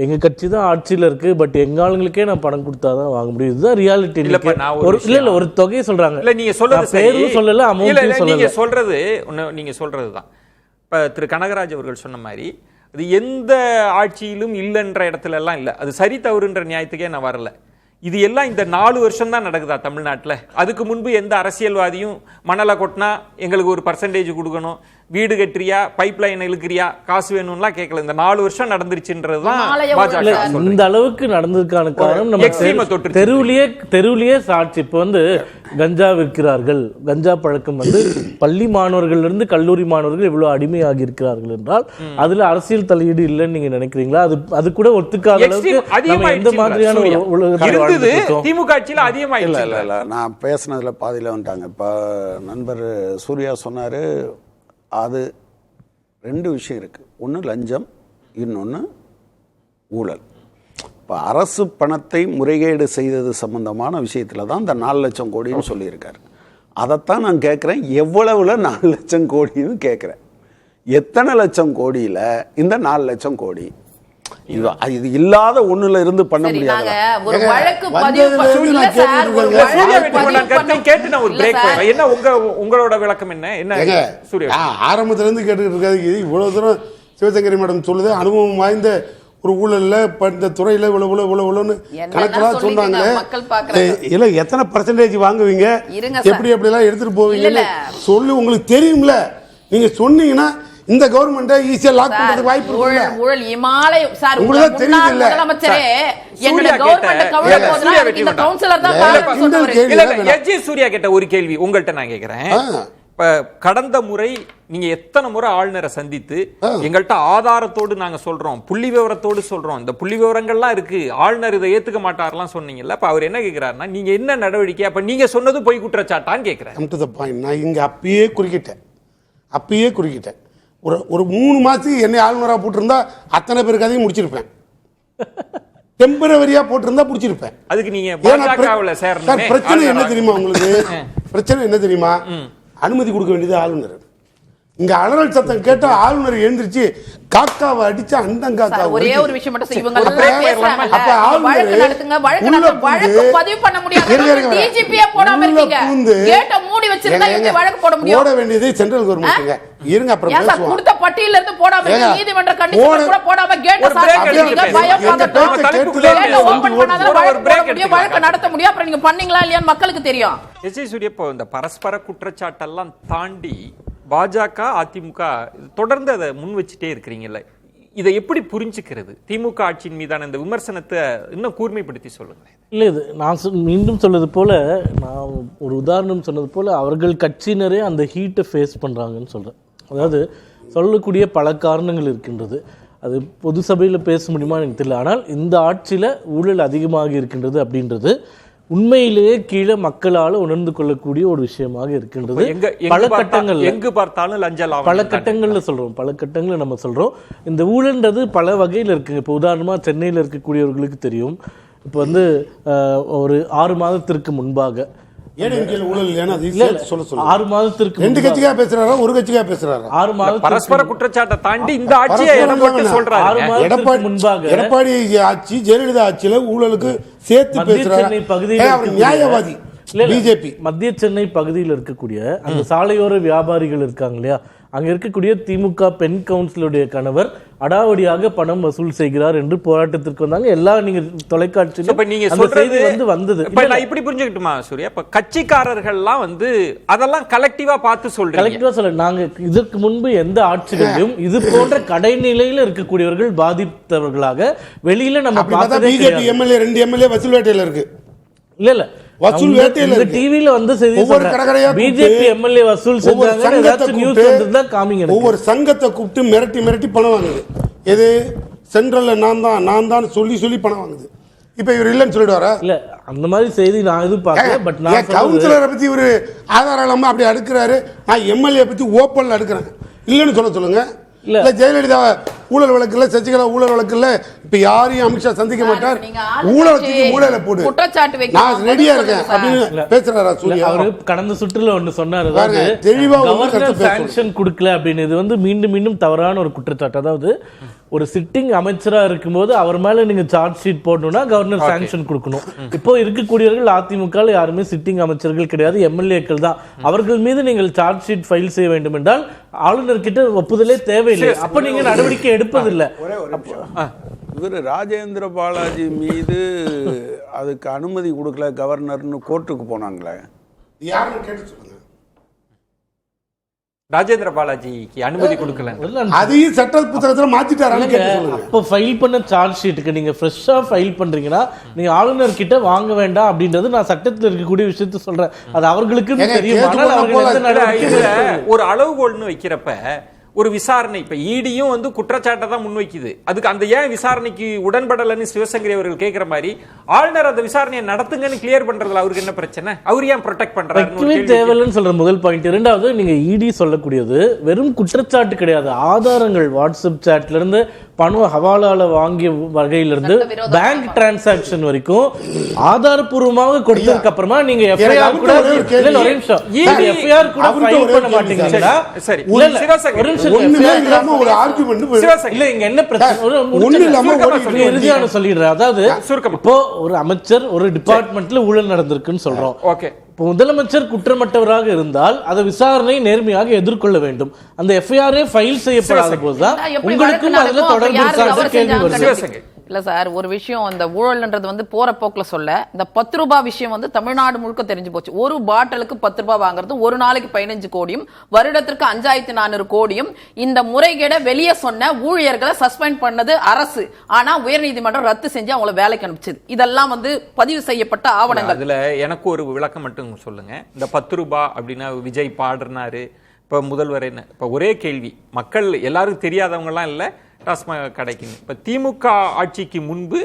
எங்கள் கட்சி தான் ஆட்சியில் இருக்குது, பட் எங்கள் ஆளுங்களுக்கே நான் பணம் கொடுத்தா தான் வாங்க முடியும். இதுதான் ரியாலிட்டி. இல்லை ஒரு தொகையை சொல்கிறாங்க. இல்லை நீங்கள் சொல்றது பேரும் சொல்லலை, அமௌண்ட்டும் சொல்லலை. நீங்கள் சொல்கிறது தான். இப்போ திரு கனகராஜ் அவர்கள் சொன்ன மாதிரி அது எந்த ஆட்சியிலும் இல்லைன்ற இடத்துல எல்லாம் இல்லை. அது சரி தவறுன்ற நியாயத்துக்கே நான் வரல. இது எல்லாம் இந்த 4 வருஷம் தான் நடக்குதா தமிழ்நாட்டில்? அதுக்கு முன்பு எந்த அரசியல்வாதியும் மணலை கொட்டினா எங்களுக்கு ஒரு பர்சன்டேஜ் கொடுக்கணும், வீடு கட்டுறியா, பைப் லைன் இழுக்கிறியா, காசு வேணும்லாம் கேட்கல. இந்த 4 வருஷம் நடந்துருச்சுன்றது தான் பாஜக. இந்த அளவுக்கு நடந்ததுக்கான காரணம் நம்ம தெருவிலேயே சாட்சி. இப்போ கஞ்சா விற்கிறார்கள், கஞ்சா பழக்கம் பள்ளி மாணவர்கள் இருந்து கல்லூரி மாணவர்கள் இவ்வளவு அடிமையாகி இருக்கிறார்கள் என்றால் அதுல அரசியல் தலையீடு இல்லைன்னு நீங்க நினைக்கிறீங்களா? அது கூட ஒத்துக்காத அளவுக்கு நம்ம எந்த மாதிரியான திமுக ஆட்சியில் அதிகமா இல்ல. நான் பேசினதுல பாதியில வந்துட்டாங்க. இப்ப நண்பர் சூர்யா சொன்னாரு, அது 2 விஷயம் இருக்கு. ஒன்று லஞ்சம், இன்னொன்று ஊழல். இப்போ அரசு பணத்தை முறைகேடு செய்தது சம்பந்தமான விஷயத்தில் தான் இந்த 4 லட்சம் கோடின்னு சொல்லியிருக்காரு. அதைத்தான் நான் கேட்குறேன், எவ்வளவுல 4 லட்சம் கோடின்னு கேட்குறேன். எத்தனை லட்சம் கோடியில் இந்த 4 லட்சம் கோடி? இது இல்லாத ஒண்ணுல இருந்து பண்ண முடியாது. உங்களோட விளக்கம் என்ன? ஆரம்பத்துல இருந்து கேட்டுக்கிட்டு இருக்காது. இவ்வளவு தூரம் சிவசங்கரி மேடம் சொல்லுது, அனுபவம் வாய்ந்த ஒரு ஊழல்ல இந்த துறையில இவ்வளவுன்னு கணக்கெல்லாம் சொன்னாங்க. இல்ல எத்தனை பர்சன்டேஜ் வாங்குவீங்க, எப்படி எல்லாம் எடுத்துட்டு போவீங்கன்னு சொல்லி உங்களுக்கு தெரியும்ல. நீங்க சொன்னீங்கன்னா இந்த கவர்மெண்ட்டை ஈஸியா லாக் பண்றதுக்கு வாய்ப்பு இருக்கு. ஊழல் இமாலய சார், உங்களுக்கு தெரியுது இல்ல முதலமைச்சரே, என்னோட கவர்மெண்ட் கவலை போதுனா இந்த கவுன்சிலர் தான் காரணம் சொன்னவர். எஜி சூர்யா கேட்ட ஒரு கேள்வி உங்கள்ட்ட நான் கேக்குறேன். இப்ப கடந்த முறை நீங்க எத்தனை முறை ஆளுநரை சந்தித்து எங்கள்கிட்ட ஆதாரத்தோடு நாங்க சொல்றோம், புள்ளி விவரத்தோடு சொல்றோம், இந்த புள்ளி விவரங்கள்லாம் இருக்கு, ஆளுநர் இதை ஏத்துக்க மாட்டாரெல்லாம் சொன்னீங்கல்ல. அப்ப அவர் என்ன கேட்கிறாருன்னா, நீங்க என்ன நடவடிக்கை, அப்ப நீங்க சொன்னது பொய் குற்றச்சாட்டான்னு கேட்கிறேன். நான் இங்க அப்பயே குறுக்கிட்டேன். ஒரு 3 மாசத்துக்கு என்னை ஆளுநராக போட்டிருந்தா அத்தனை பேருக்கு அதையும் முடிச்சிருப்பேன். டெம்பரவரியா போட்டிருந்தா பிடிச்சிருப்பேன். அதுக்கு நீங்க பாஜகவுல சேரணும். பிரச்சனை என்ன தெரியுமா உங்களுக்கு? பிரச்சனை என்ன தெரியுமா? அனுமதி கொடுக்க வேண்டியது ஆளுநர். இங்க அலறல் சத்தம் கேட்டா ஆளுநர் எழுந்திருச்சு காக்காவை அடிச்சு அண்டங்காக்கா ஒரே ஒரு விஷயம் மட்டும் இவங்க எல்லாம் பேசுறாங்கல்ல, வழக்கு நடத்துங்க, வழக்கு பதிவு பண்ண முடியாது. டிஜிபியே போடாம இருக்கீங்க, கேட்ட மூடி வச்சிருந்தா எப்படி வழக்கு போட முடியும்? போட வேண்டியது சென்ட்ரல் கவர்மெண்ட்ங்க. இருங்க அப்புறம் பேசுவோம். கொடுத்த பட்டியல இருந்து போடாம இருக்கீங்க, நீதிமன்ற கண்டிஷன் கூட போடாம கேட்ட சாத்திட்டீங்க. பயம் பதட்டம் ஓபன் பண்ணாத வழக்கு போட முடியும், வழக்கு நடத்த முடியும். அப்புறம் நீங்க பண்ணீங்களா இல்லையான்னு மக்களுக்கு தெரியும். எஸ்.ஜே. சூர்யா, இப்போ இந்த பரஸ்பர குற்றச்சாட்டெல்லாம் தாண்டி பாஜக அதிமுக தொடர்ந்து அதை முன் வச்சுட்டே இருக்கிறீங்கல்ல, இதை எப்படி புரிஞ்சுக்கிறது? திமுக ஆட்சியின் மீதான இந்த விமர்சனத்தை இன்னும் கூர்மைப்படுத்தி சொல்லுங்க. இல்லை, இது நான் மீண்டும் சொன்னது போல, நான் ஒரு உதாரணம் சொன்னது போல அவர்கள் கட்சியினரே அந்த ஹீட்டை ஃபேஸ் பண்ணுறாங்கன்னு சொல்கிறேன். அதாவது சொல்லக்கூடிய பல காரணங்கள் இருக்கின்றது. அது பொது சபையில் பேச முடியுமா எனக்கு தெரியல. ஆனால் இந்த ஆட்சியில் ஊழல் அதிகமாக இருக்கின்றது அப்படின்றது உண்மையிலேயே கீழே மக்களால் உணர்ந்து கொள்ளக்கூடிய ஒரு விஷயமாக இருக்கின்றது. பல கட்டங்கள் எங்கு பார்த்தாலும் லஞ்சம், பல கட்டங்களில் சொல்கிறோம், பல கட்டங்களில் நம்ம சொல்கிறோம். இந்த ஊழல்ன்றது பல வகையில் இருக்குங்க. இப்போ உதாரணமாக சென்னையில் இருக்கக்கூடியவர்களுக்கு தெரியும். இப்போ வந்து ஒரு 6 மாதத்திற்கு முன்பாக 6 மாதத்திற்கு 2 கட்சிக்காக பேசுறாரா, ஒரு கட்சிக்காக பேசுறாரா? 6 மாதம் பரஸ்பர குற்றச்சாட்டை தாண்டி இந்த ஆட்சியை சொல்றாரு. எடப்பாடி ஆட்சி ஜெயலலிதா ஆட்சியில ஊழலுக்கு சேர்த்து பேசுறாரு. நியாயவாதி பிஜேபி. மத்திய சென்னை பகுதியில் இருக்கக்கூடிய அந்த சாலையோர வியாபாரிகள் இருக்காங்க இல்லையா, அங்க இருக்கக்கூடிய திமுக பெண் கவுன்சிலுடைய கணவர் அடாவடியாக பணம் வசூல் செய்கிறார் என்று போராட்டத்திற்கு வந்தாங்க. எல்லா நீங்க தொலைக்காட்சியில வந்தது. நான் இப்படி புரிஞ்சுக்கிட்டுமா சூர்யா, இப்ப கட்சிக்காரர்கள்லாம் வந்து அதெல்லாம் கலெக்டிவா பார்த்து சொல்றீங்க. கலெக்டிவா சொல்ல, நாங்க இதற்கு முன்பு எந்த ஆட்சிகளிலும் இது போன்ற கடைநிலையில இருக்கக்கூடியவர்கள் பாதித்தவர்களாக வெளியில நம்ம பார்த்ததே கிடையாது. பிஜேபி எம்எல்ஏ 2 எம்எல்ஏ வசூல் வேட்டையில இருக்கு. இல்ல வசூல் வேட்டையில இருக்கு. டிவில வந்து பிஜேபி எம்எல்ஏ வசூல் செஞ்சாங்க, நியூஸ் வந்ததா காமிங்க. ஒவ்வொரு சங்கத்தை கூப்பிட்டு மிரட்டி பணம் வாங்குது. எது சென்ட்ரல்ல நான் தான் சொல்லி பணம் வாங்குது. இப்ப இவர் இல்லன்னு சொல்லிடுவாரா? இல்ல, அந்த மாதிரி செய்தி நான் எதுவும் பார்க்கல. பட் நான் கவுன்சிலரை பத்தி ஒரு ஆதாரம் இல்லாம அப்படி அடுக்கிறாரு. நான் எம்எல்ஏ பத்தி ஓப்பன்ல அடுக்கிறேன் இல்லன்னு சொல்லுங்க. இல்ல ஜெயலலிதா ஊழல் வழக்குல, சசிகலா ஊழல் வழக்குல இப்ப யாரையும் அமித்ஷா சந்திக்க மாட்டார். ஊழலுக்கு மூளையில போடு, நான் ரெடியா இருக்கேன் அப்படின்னு பேசுறாரா சூர்யா? அவரு கடந்த சுற்றுல ஒண்ணு சொன்னாரு, தெளிவா சாங்க்ஷன் கொடுக்கல அப்படின்னு. இது வந்து மீண்டும் தவறான ஒரு குற்றச்சாட்டு. அதாவது ஒரு சிட்டிங் அமைச்சரா இருக்கும்போது அவர் மேல நீங்க சார்ஜ் ஷீட் போடணும்னா கவர்னர் சாங்க்ஷன் கொடுக்கணும். இப்போ இருக்கக்கூடியவர்கள் அதிமுக யாருமே சிட்டிங் அமைச்சர்கள் கிடையாது, எம்எல்ஏக்கள் தான். அவர்கள் மீது நீங்கள் சார்ஜ் ஷீட் ஃபைல் செய்ய வேண்டும் என்றால் ஆளுநர் கிட்ட ஒப்புதலே தேவையில்லை. அப்ப நீங்க நடவடிக்கை எடுப்பதில்லை. இவர் ராஜேந்திர பாலாஜி மீது அதுக்கு அனுமதி கொடுக்கல கவர்னர்னு கோர்ட்டுக்கு போனாங்களே, யாருன்னு கேட்டு சொல்லுங்க. ராஜேந்திர பாலாஜிக்கு அனுமதி கொடுக்கல, அதையும் சட்ட புத்தகத்துல மாத்திட்டாரான்னு கேட்டு சொல்லுங்க. அப்ப ஃபைல் பண்ண சார்ஜ் ஷீட்டுக்கு நீங்க ஃப்ரெஷ்ஷா ஃபைல் பண்றீங்கன்னா நீங்க ஆளுநர் கிட்ட வாங்க வேண்டாம் அப்படின்றது நான் சட்டத்தில் இருக்கக்கூடிய விஷயத்த சொல்றேன். அது அவர்களுக்கு தெரியும். ஒரு அளவுகோல்னு வைக்கிறப்ப ஒரு விசாரணை, இப்ப ஈடியும் வந்து குற்றச்சாட்டை தான் முன்வைக்குது. அதுக்கு அந்த ஏன் விசாரணைக்கு உடன்படலன்னு சிவசங்கரி அவர்கள் கேட்கிற மாதிரி ஆளுநர் அந்த விசாரணையை நடத்துங்கன்னு கிளியர் பண்றதுல அவருக்கு என்ன பிரச்சனை? அவர் ஏன் ப்ரொடெக்ட் பண்றாரு? தேவையில்லைன்னு சொல்ற முதல் பாயிண்ட். இரண்டாவது, நீங்க இடி சொல்லக்கூடியது வெறும் குற்றச்சாட்டு கிடையாது, ஆதாரங்கள். வாட்ஸ்அப் சாட்ல இருந்து பணம் ஹவாலால வாங்கிய வகையிலிருந்து பேங்க் டிரான்சாக்சன் வரைக்கும் ஆதாரப்பூர்வமாக கொடுத்ததுக்கு அப்புறமா நீங்க எஃப்ஐஆர் கூட ஃபைல் பண்ண மாட்டீங்களா? சரி, ஒரு ஆர்குமெண்ட் இல்ல, இங்க என்ன பிரச்சனை இறுதியான சொல்லிடுறேன். அதாவது இப்போ ஒரு அமைச்சர் ஒரு டிபார்ட்மெண்ட்ல ஊழல் நடந்திருக்குன்னு சொல்றோம். ஓகே, முதலமைச்சர் குற்றமற்றவராக இருந்தால் அதை விசாரணை நேர்மையாக எதிர்கொள்ள வேண்டும். அந்த எஃப்ஐஆர் ஃபைல் செய்யப்படாத போதுதான் உங்களுக்கும் அதுல தொடர்பு கேள்வி வருது. இல்ல சார், ஒரு விஷயம், அந்த ஊழல்ன்றது வந்து போற போக்குல சொல்ல, இந்த 10 ரூபாய் விஷயம் வந்து தமிழ்நாடு முழுக்க தெரிஞ்சு போச்சு. ஒரு பாட்டிலுக்கு 10 ரூபாய் வாங்குறது ஒரு நாளைக்கு 15 கோடியும் வருடத்திற்கு 5400 கோடியும் இந்த முறைகேட வெளியே சொன்ன ஊழியர்களை சஸ்பெண்ட் பண்ணது அரசு. ஆனா உயர்நீதிமன்றம் ரத்து செஞ்சு அவங்களை வேலைக்கு அனுப்பிச்சது. இதெல்லாம் வந்து பதிவு செய்யப்பட்ட ஆவணங்கள். அதுல எனக்கு ஒரு விளக்கம் மட்டும் சொல்லுங்க. இந்த 10 ரூபாய் அப்படின்னா விஜய் பாடுனாரு, இப்ப முதல்வர் என்ன, இப்ப ஒரே கேள்வி, மக்கள் எல்லாரும் தெரியாதவங்க எல்லாம் இல்ல டாஸ்மாக் கடைக்கு. இப்ப திமுக ஆட்சிக்கு முன்பு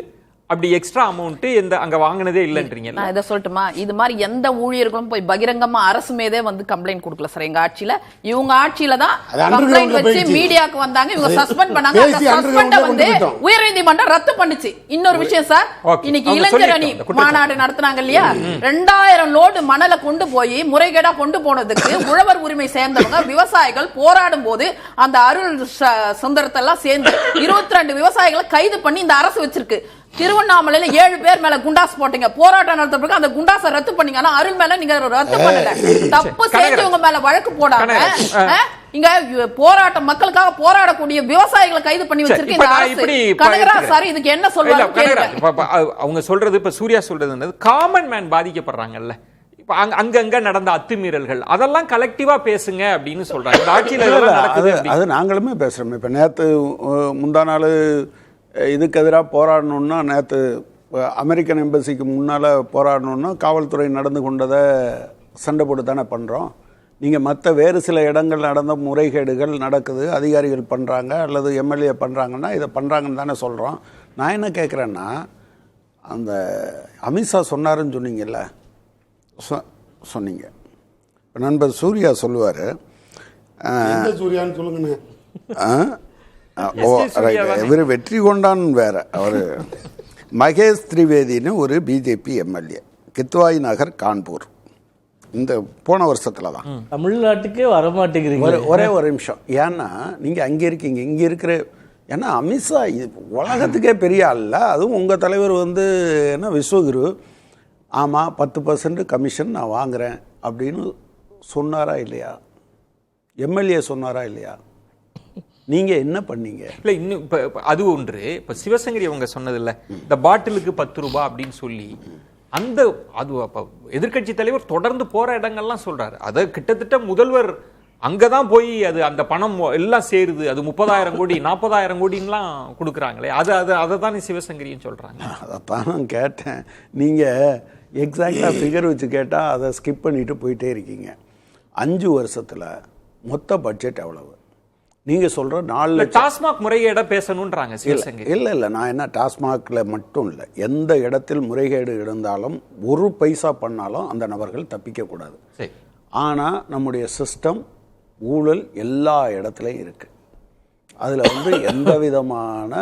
அப்படி எக்ஸ்ட்ரா அமௌண்ட் எந்த அங்க வாங்கினதே இல்லைன்றீங்க. நான் இதை சொல்லட்டுமா, இது மாதிரி எந்த ஊழியர்களும் போய் பகிரங்கமா அரசு மீதே வந்து கம்ப்ளைண்ட் கொடுக்கல சார். எங்க ஆட்சியில இவங்க ஆட்சியில தான் கம்ப்ளைண்ட் வச்சு மீடியாக்கு வந்தாங்க, இவங்க சஸ்பெண்ட் பண்ணாங்க. அந்த சஸ்பெண்ட வந்து உயர்நீதிமன்றம் ரத்து பண்ணுச்சு. இன்னொரு விஷயம் சார், இன்னைக்கு இளைஞர் அணி மாநாடு நடத்துனாங்க இல்லையா, 2000 லோடு மணலை கொண்டு போய் முறைகேடா கொண்டு போனதுக்கு உழவர் உரிமை சேர்ந்தவங்க விவசாயிகள் போராடும் போது அந்த அருள் சுந்தரத்தை எல்லாம் சேர்ந்து 22 விவசாயிகளை கைது பண்ணி இந்த அரசு வச்சிருக்கு. திருவண்ணாமலையில 7 பேர் மேல குண்டாஸ் போட்டீங்க, போராட்டம் நடத்தப்பட்டு அந்த குண்டாஸை ரத்து பண்ணீங்க. ஆனா அருள் மேல நீங்க ரத்து பண்ணல. தப்பு செஞ்சவங்க மேல வழக்கு போடாம இங்க போராட்டம் மக்களுக்காக போராடக்கூடிய விவசாயிகளை கைது பண்ணி வச்சிருக்கு இந்த அரசு. கனகராஜ் சார் இதுக்கு என்ன சொல்றாங்க? அவங்க சொல்றது, இப்ப சூர்யா சொல்றது காமன் மேன் பாதிக்கப்படுறாங்கல்ல, இப்ப அங்கங்க நடந்த அத்துமீறல்கள் அதெல்லாம் கலெக்டிவா பேசுங்க அப்படின்னு சொல்றாங்க. இந்த ஆட்சியில அது நாங்களுமே பேசுறோம். இப்ப நேத்து முந்தா நாள் இதுக்கு எதிராக போராடணுன்னா, நேற்று அமெரிக்கன் எம்பசிக்கு முன்னால் போராடணுன்னா காவல்துறை நடந்து கொண்டதை சண்டை போட்டு தானே பண்ணுறோம். நீங்கள் மற்ற வேறு சில இடங்கள் நடந்த முறைகேடுகள் நடக்குது, அதிகாரிகள் பண்ணுறாங்க அல்லது எம்எல்ஏ பண்ணுறாங்கன்னா இதை பண்ணுறாங்கன்னு தானே சொல்கிறோம். நான் என்ன கேட்குறேன்னா, அந்த அமித்ஷா சொன்னாருன்னு சொன்னீங்கல்ல, சொன்னீங்க. இப்போ நண்பர் சூர்யா சொல்லுவார், சூர்யான்னு சொல்லுங்கண்ணே. இவர் வெற்றி கொண்டான் வேற. அவர் மகேஷ் திரிவேதினு ஒரு பிஜேபி எம்எல்ஏ, கித்வாய் நகர் கான்பூர், இந்த போன வருஷத்துல தான். தமிழ்நாட்டுக்கே வரமாட்டேங்கிறீங்க. ஒரே ஒரு நிமிஷம். ஏன்னா நீங்க அங்கே இருக்கீங்க, இங்கே இருக்கிற, ஏன்னா அமித்ஷா உலகத்துக்கே பெரிய ஆள்ல, அதுவும் உங்கள் தலைவர் வந்து என்ன விஸ்வகுரு, ஆமாம் 10% கமிஷன் நான் வாங்குறேன் அப்படின்னு சொன்னாரா இல்லையா? எம்எல்ஏ சொன்னாரா இல்லையா? நீங்க என்ன பண்ணீங்க? இல்ல இன்னும் இப்ப அது ஒன்று. இப்ப சிவசங்கரி அவங்க சொன்னது இல்ல, இந்த பாட்டிலுக்கு 10 ரூபாய் அப்படின்னு சொல்லி, அந்த அது எதிர்கட்சி தலைவர் தொடர்ந்து போற இடங்கள்லாம் சொல்றாரு. அதை கிட்டத்தட்ட முதல்வர் அங்கதான் போய் அது அந்த பணம் எல்லாம் சேருது, அது 30,000 கோடி 40,000 கோடின்லாம் கொடுக்குறாங்களே, அதை தானே சிவசங்கரின்னு சொல்றாங்க. அதைத்தான் நான் கேட்டேன். நீங்க எக்ஸாக்டா ஃபிகர் வச்சு கேட்டா அதை ஸ்கிப் பண்ணிட்டு போயிட்டே இருக்கீங்க. 5 வருஷத்துல மொத்த பட்ஜெட் எவ்வளவு? நீங்க சொல்ற 4 லட்சம். டாஸ்மாக் முறைகேட பேசணும்ன்றாங்க சிவசங்கரி. இல்ல நான் என்ன டாஸ்மாக்ல மட்டும் இல்லை, எந்த இடத்தில் முறைகேடு இருந்தாலும் 1 பைசா பண்ணாலும் அந்த நபர்கள் தப்பிக்க கூடாது. ஆனா நம்முடைய சிஸ்டம் ஊழல் எல்லா இடத்துலையும் இருக்கு. அதுல வந்து எந்த விதமான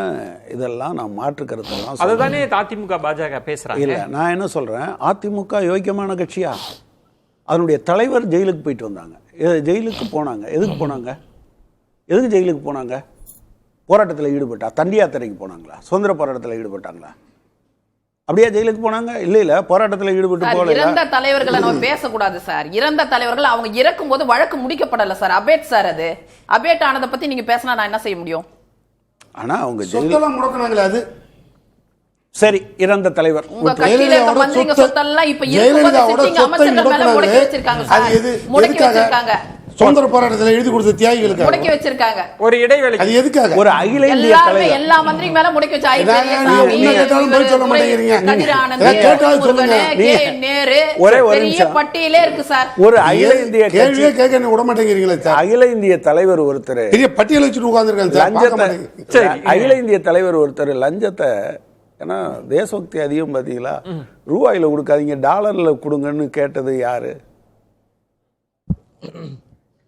இதெல்லாம் நான் மாற்று கருத்தெல்லாம் அதுதானே அதிமுக பாஜக பேசுறாங்க. இல்ல நான் என்ன சொல்றேன், அதிமுக யோக்கியமான கட்சியா? அதனுடைய தலைவர் ஜெயிலுக்கு போயிட்டு வந்தாங்க. ஜெயிலுக்கு போனாங்க. எதுக்கு போனாங்க? எதுக்கு ஜெயிலுக்கு போனாங்க? போராட்டத்தில் ஈடுபட்டா? தண்டி யாத்திரைக்கு போனாங்களா? சுதந்திர போராட்டத்தில் ஈடுபட்டாங்களா? அப்படியே ஜெயிலுக்கு போனாங்க? இல்ல போராட்டத்தில் ஈடுபட்டு போகல. இறந்த தலைவர்களை நம்ம பேசக்கூடாது சார். இறந்த தலைவர்கள் அவங்க இறக்கும் போது வழக்கு முடிக்கப்படல சார். அபேட் சார், அது அபேட் ஆனதை பத்தி நீங்க பேசினா நான் என்ன செய்ய முடியும்? ஆனா அவங்க சொத்தெல்லாம் முடக்குனாங்களே, அது சரி. இறந்த தலைவர் உங்க கட்சியில இருக்க மந்திரிங்க சொத்தெல்லாம் இப்ப இருக்கும்போது சிட்டிங் அமைச்சர்கள் மேல முடக்கி வச்சிருக்காங்க சார். முடக்கி வச்சிருக்காங்க. சுதந்திர போராட்டத்தில் எழுதி கொடுத்த தியாகிகளுக்கு முடக்கி வச்சிருக்காங்க. ஒரு இடைவேளை. அது எதுக்காக? ஒரு அகில இந்திய தலைவர் எல்லா மந்திரிங்க மேல முடக்கி வச்சு சொல்ல மாட்டேங்கிறீங்க. ஒரே ஒரு நிமிஷம். பட்டியலே இருக்கு சார். ஒரு அகில இந்திய கேள்வியே கேட்க விட மாட்டேங்கிறீங்களே. அகில இந்திய தலைவர் ஒருத்தர் பெரிய பட்டியல் வச்சுட்டு உட்கார்ந்துருக்காங்க. அகில இந்திய தலைவர் ஒருத்தர் லஞ்சத்தை, ஏன்னா தேசபக்தி அதிகம் பார்த்தீங்களா, ரூபாயில கொடுக்காதீங்க டாலர்ல கொடுங்கன்னு கேட்டது யாரு?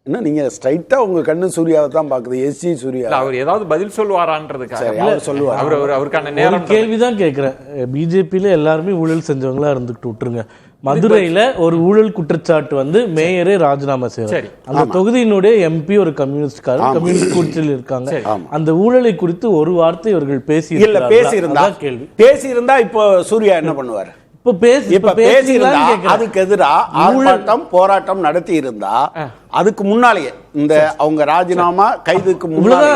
என்ன நீங்க ஸ்ட்ரைட்டா உங்க கண்ணு சூர்யாவை தான் பாக்குது, எஸ்ஜி சூர்யா. அவர் ஏதாவது பதில் சொல்லுவாரான்றதுக்காக அவர் சொல்லுவார். அவருக்கான நேரம் கேள்விதான் கேட்கிறேன். பிஜேபியில எல்லாருமே ஊழல் செஞ்சவங்களா இருந்துட்டு விட்டுருங்க. மதுரையில ஒரு ஊழல் குற்றச்சாட்டு வந்து மேயரே ராஜினாமா செய்யறாரு. அந்த தொகுதியினுடைய எம்பி ஒரு கம்யூனிஸ்ட் கூட்டத்தில் இருக்காங்க. அந்த ஊழலை குறித்து ஒரு வார்த்தை இவர்கள் பேசியிருந்தா இப்போ சூர்யா என்ன பண்ணுவாரு? அதுக்கு எதிராக ஆர்ப்பாட்டம் போராட்டம் நடத்தி இருந்தா அதுக்கு முன்னாலேயே இந்த அவங்க ராஜினாமா கைதுக்கு முன்னாலே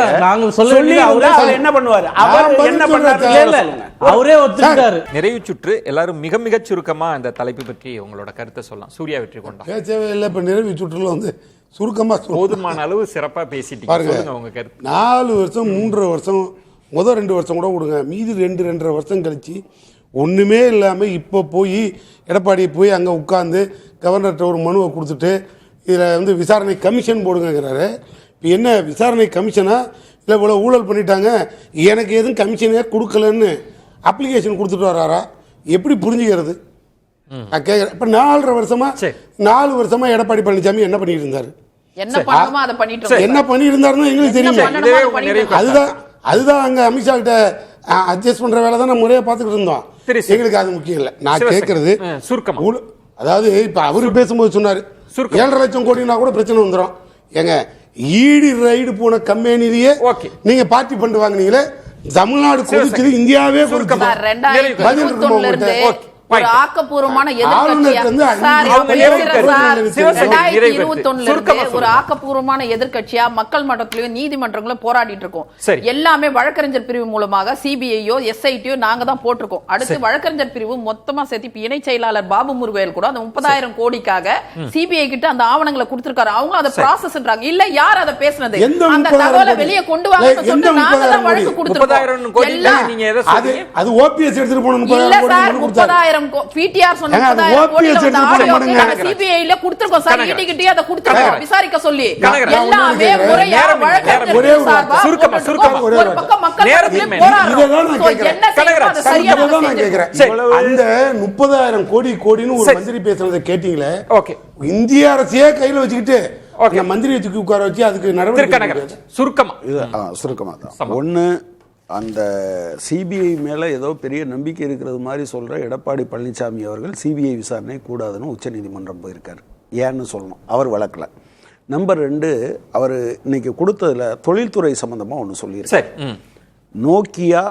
என்ன பண்ணுவாரு? அவரே ஒத்துக்கிட்டாரு. நிறைவு சுற்று எல்லாரும் மிக மிக சுருக்கமா இந்த தலைப்பு பற்றி உங்களோட கருத்தை சொல்லலாம். சூர்யா வெற்றி கொண்டா இல்ல, இப்ப நிறைவு சுற்றுல வந்து சுருக்கமா போதுமான அளவு சிறப்பா பேசிட்டீங்க. உங்க கருத்து. 4 வருஷம் 3.5 வருஷம் முதல் 2 வருஷம் கூட கொடுங்க, மீதி 2.5 வருஷம் கழிச்சு ஒன்றுமே இல்லாமல் இப்போ போய் எடப்பாடி போய் அங்கே உட்காந்து கவர்னர்கிட்ட ஒரு மனுவை கொடுத்துட்டு இதில் வந்து விசாரணை கமிஷன் போடுங்கிறாரு. இப்போ என்ன விசாரணை கமிஷனா? இல்லை இவ்வளோ ஊழல் பண்ணிட்டாங்க, எனக்கு எதுவும் கமிஷனே கொடுக்கலன்னு அப்ளிகேஷன் கொடுத்துட்டு வர்றாரா? எப்படி புரிஞ்சுக்கிறது? நான் கேட்குறேன். இப்போ 4 வருஷமா எடப்பாடி பழனிசாமி என்ன பண்ணிட்டு இருந்தாரு? என்ன பண்ணணுமோ அதை பண்ணிட்டு இருக்கோம். என்ன பண்ணிட்டு இருந்தாருன்னு எங்களுக்கு தெரியும். அதுதான் அங்க அமித்ஷா கிட்ட அட்ஜஸ்ட் பண்ற வேலை தான் நம்ம முறையா பார்த்துக்கிட்டு இருந்தோம். எங்களுக்கு அது முக்கியம் இல்லை. நான் கேட்கறது அதாவது இப்ப அவரு பேசும்போது சொன்னாரு 7.5 லட்சம் கோடினா கூட பிரச்சனை வந்துடும். ஏங்க ஈடி ரைடு போன கம்பெனிலேயே நீங்க பார்ட்டி பண்ணிட்டு வாங்கினீங்களே, தமிழ்நாடு கொதிச்சது, இந்தியாவே கொதிச்சது. 2021 இருந்து ஒரு ஆக்கப்பூர்வமான எதிர்க்கட்சியா மக்கள் மன்றத்திலயும் நீதிமன்றங்களும் போராடிட்டு இருக்கோம். எல்லாமே வழக்கறிஞர் பிரிவு மூலமாக சிபிஐயோ எஸ்ஐடியோ நாங்க தான் போட்டிருக்கோம். அடுத்து வழக்கறிஞர் பிரிவு மொத்தமா சேர்த்து இணை செயலாளர் பாபு முருகேல் கூட அந்த 30,000 கோடிக்காக சிபிஐ கிட்ட அந்த ஆவணங்களை கொடுத்திருக்காரு. அவங்க அதை ப்ராசஸ்ன்றாங்க. இல்ல யார் அதை பேசுனது? அந்த தகவலை வெளியே கொண்டு வாங்க சொன்னா நாங்க தான் வழக்கு கொடுத்திருக்கோம். அது ஓபிஎஸ் எடுத்துட்டு போன 30,000 பிடிஆர் சொன்ன 30,000 சிபிஐல கொடுத்திருக்கோம் சார். ஈடி கிட்டே அதை கொடுத்திருக்கோம் விசாரிக்க சொல்லி. எல்லாமே முறையா வழக்கறிஞர் சார்பா சுருக்கமா ஒரு பக்கம் மக்கள் அந்த 30,000 கோடின்னு ஒரு மந்திரி பேசுறதை கேட்டீங்களே, இந்திய அரசையே கையில வச்சுக்கிட்டு மந்திரி வச்சு உட்கார வச்சு அதுக்கு நடவடிக்கை சுருக்கமா தான். ஒண்ணு, அந்த சிபிஐ மேலே ஏதோ பெரிய நம்பிக்கை இருக்கிறது மாதிரி சொல்கிற எடப்பாடி பழனிசாமி அவர்கள் சிபிஐ விசாரணை கூடாதுன்னு உச்சநீதிமன்றம் போயிருக்காரு. ஏன்னு சொல்லணும், அவர் வழக்கில். நம்பர் 2, அவர் இன்னைக்கு கொடுத்ததில் தொழில்துறை சம்மந்தமாக ஒன்று சொல்லியிருக்காரு. நோக்கியா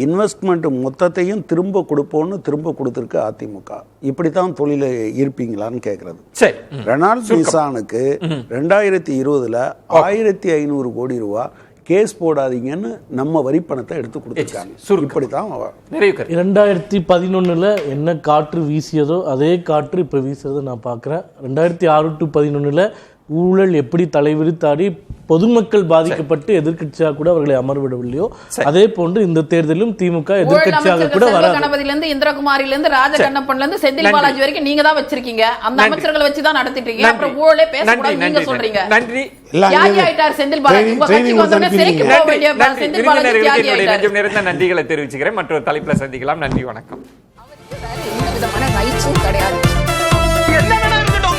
இன்வெஸ்ட்மெண்ட் மொத்தத்தையும் திரும்ப கொடுத்துருக்கு அதிமுக. இப்படித்தான் தொழிலை இருப்பீங்களான்னு கேட்கறது. ரெனால்ட் நிசானுக்கு 2020 1500 கோடி ரூபா கேஸ் போடாதீங்கன்னு நம்ம வரி பணத்தை எடுத்து கொடுத்துருக்காங்க. இப்படித்தான் 2011 என்ன காற்று வீசியதோ அதே காற்று இப்போ வீசுறதை நான் பார்க்குறேன். 2006 to 2011 ஊழல் எப்படி தலைவிரித்தாடி பொதுமக்கள் பாதிக்கப்பட்டு எதிர்க்கட்சியாக கூட அவர்களை அமர்விடவில்லையோ அதே போன்று இந்த தேர்தலிலும் திமுக எதிர்க்கட்சியாக கூட வராது. கணபதியில இருந்து இந்திரகுமாரில இருந்து ராஜகண்ணப்பன்ல இருந்து செந்தில் பாலாஜி வரைக்கும் நீங்க தான் வச்சிருக்கீங்க. அந்த அமைச்சர்களை வச்சு தான் நடத்திட்டு இருக்கீங்க. அப்புறம் ஊழலே பேசக்கூடாது நீங்க சொல்றீங்க. நன்றி. தியாகி ஆயிட்டார் செந்தில் பாலாஜி. உங்க கட்சிக்கு வந்தோடனே சிறைக்கு போக வேண்டிய செந்தில் பாலாஜி தியாகி ஆயிட்டார். நிறைய நன்றிகளை தெரிவிச்சுக்கிறேன். மற்றொரு தலைப்புல சந்திக்கலாம். நன்றி, வணக்கம். எந்த விதமான ரைட்ஸும் கிடையாது. என்ன இருக்கட்டும்.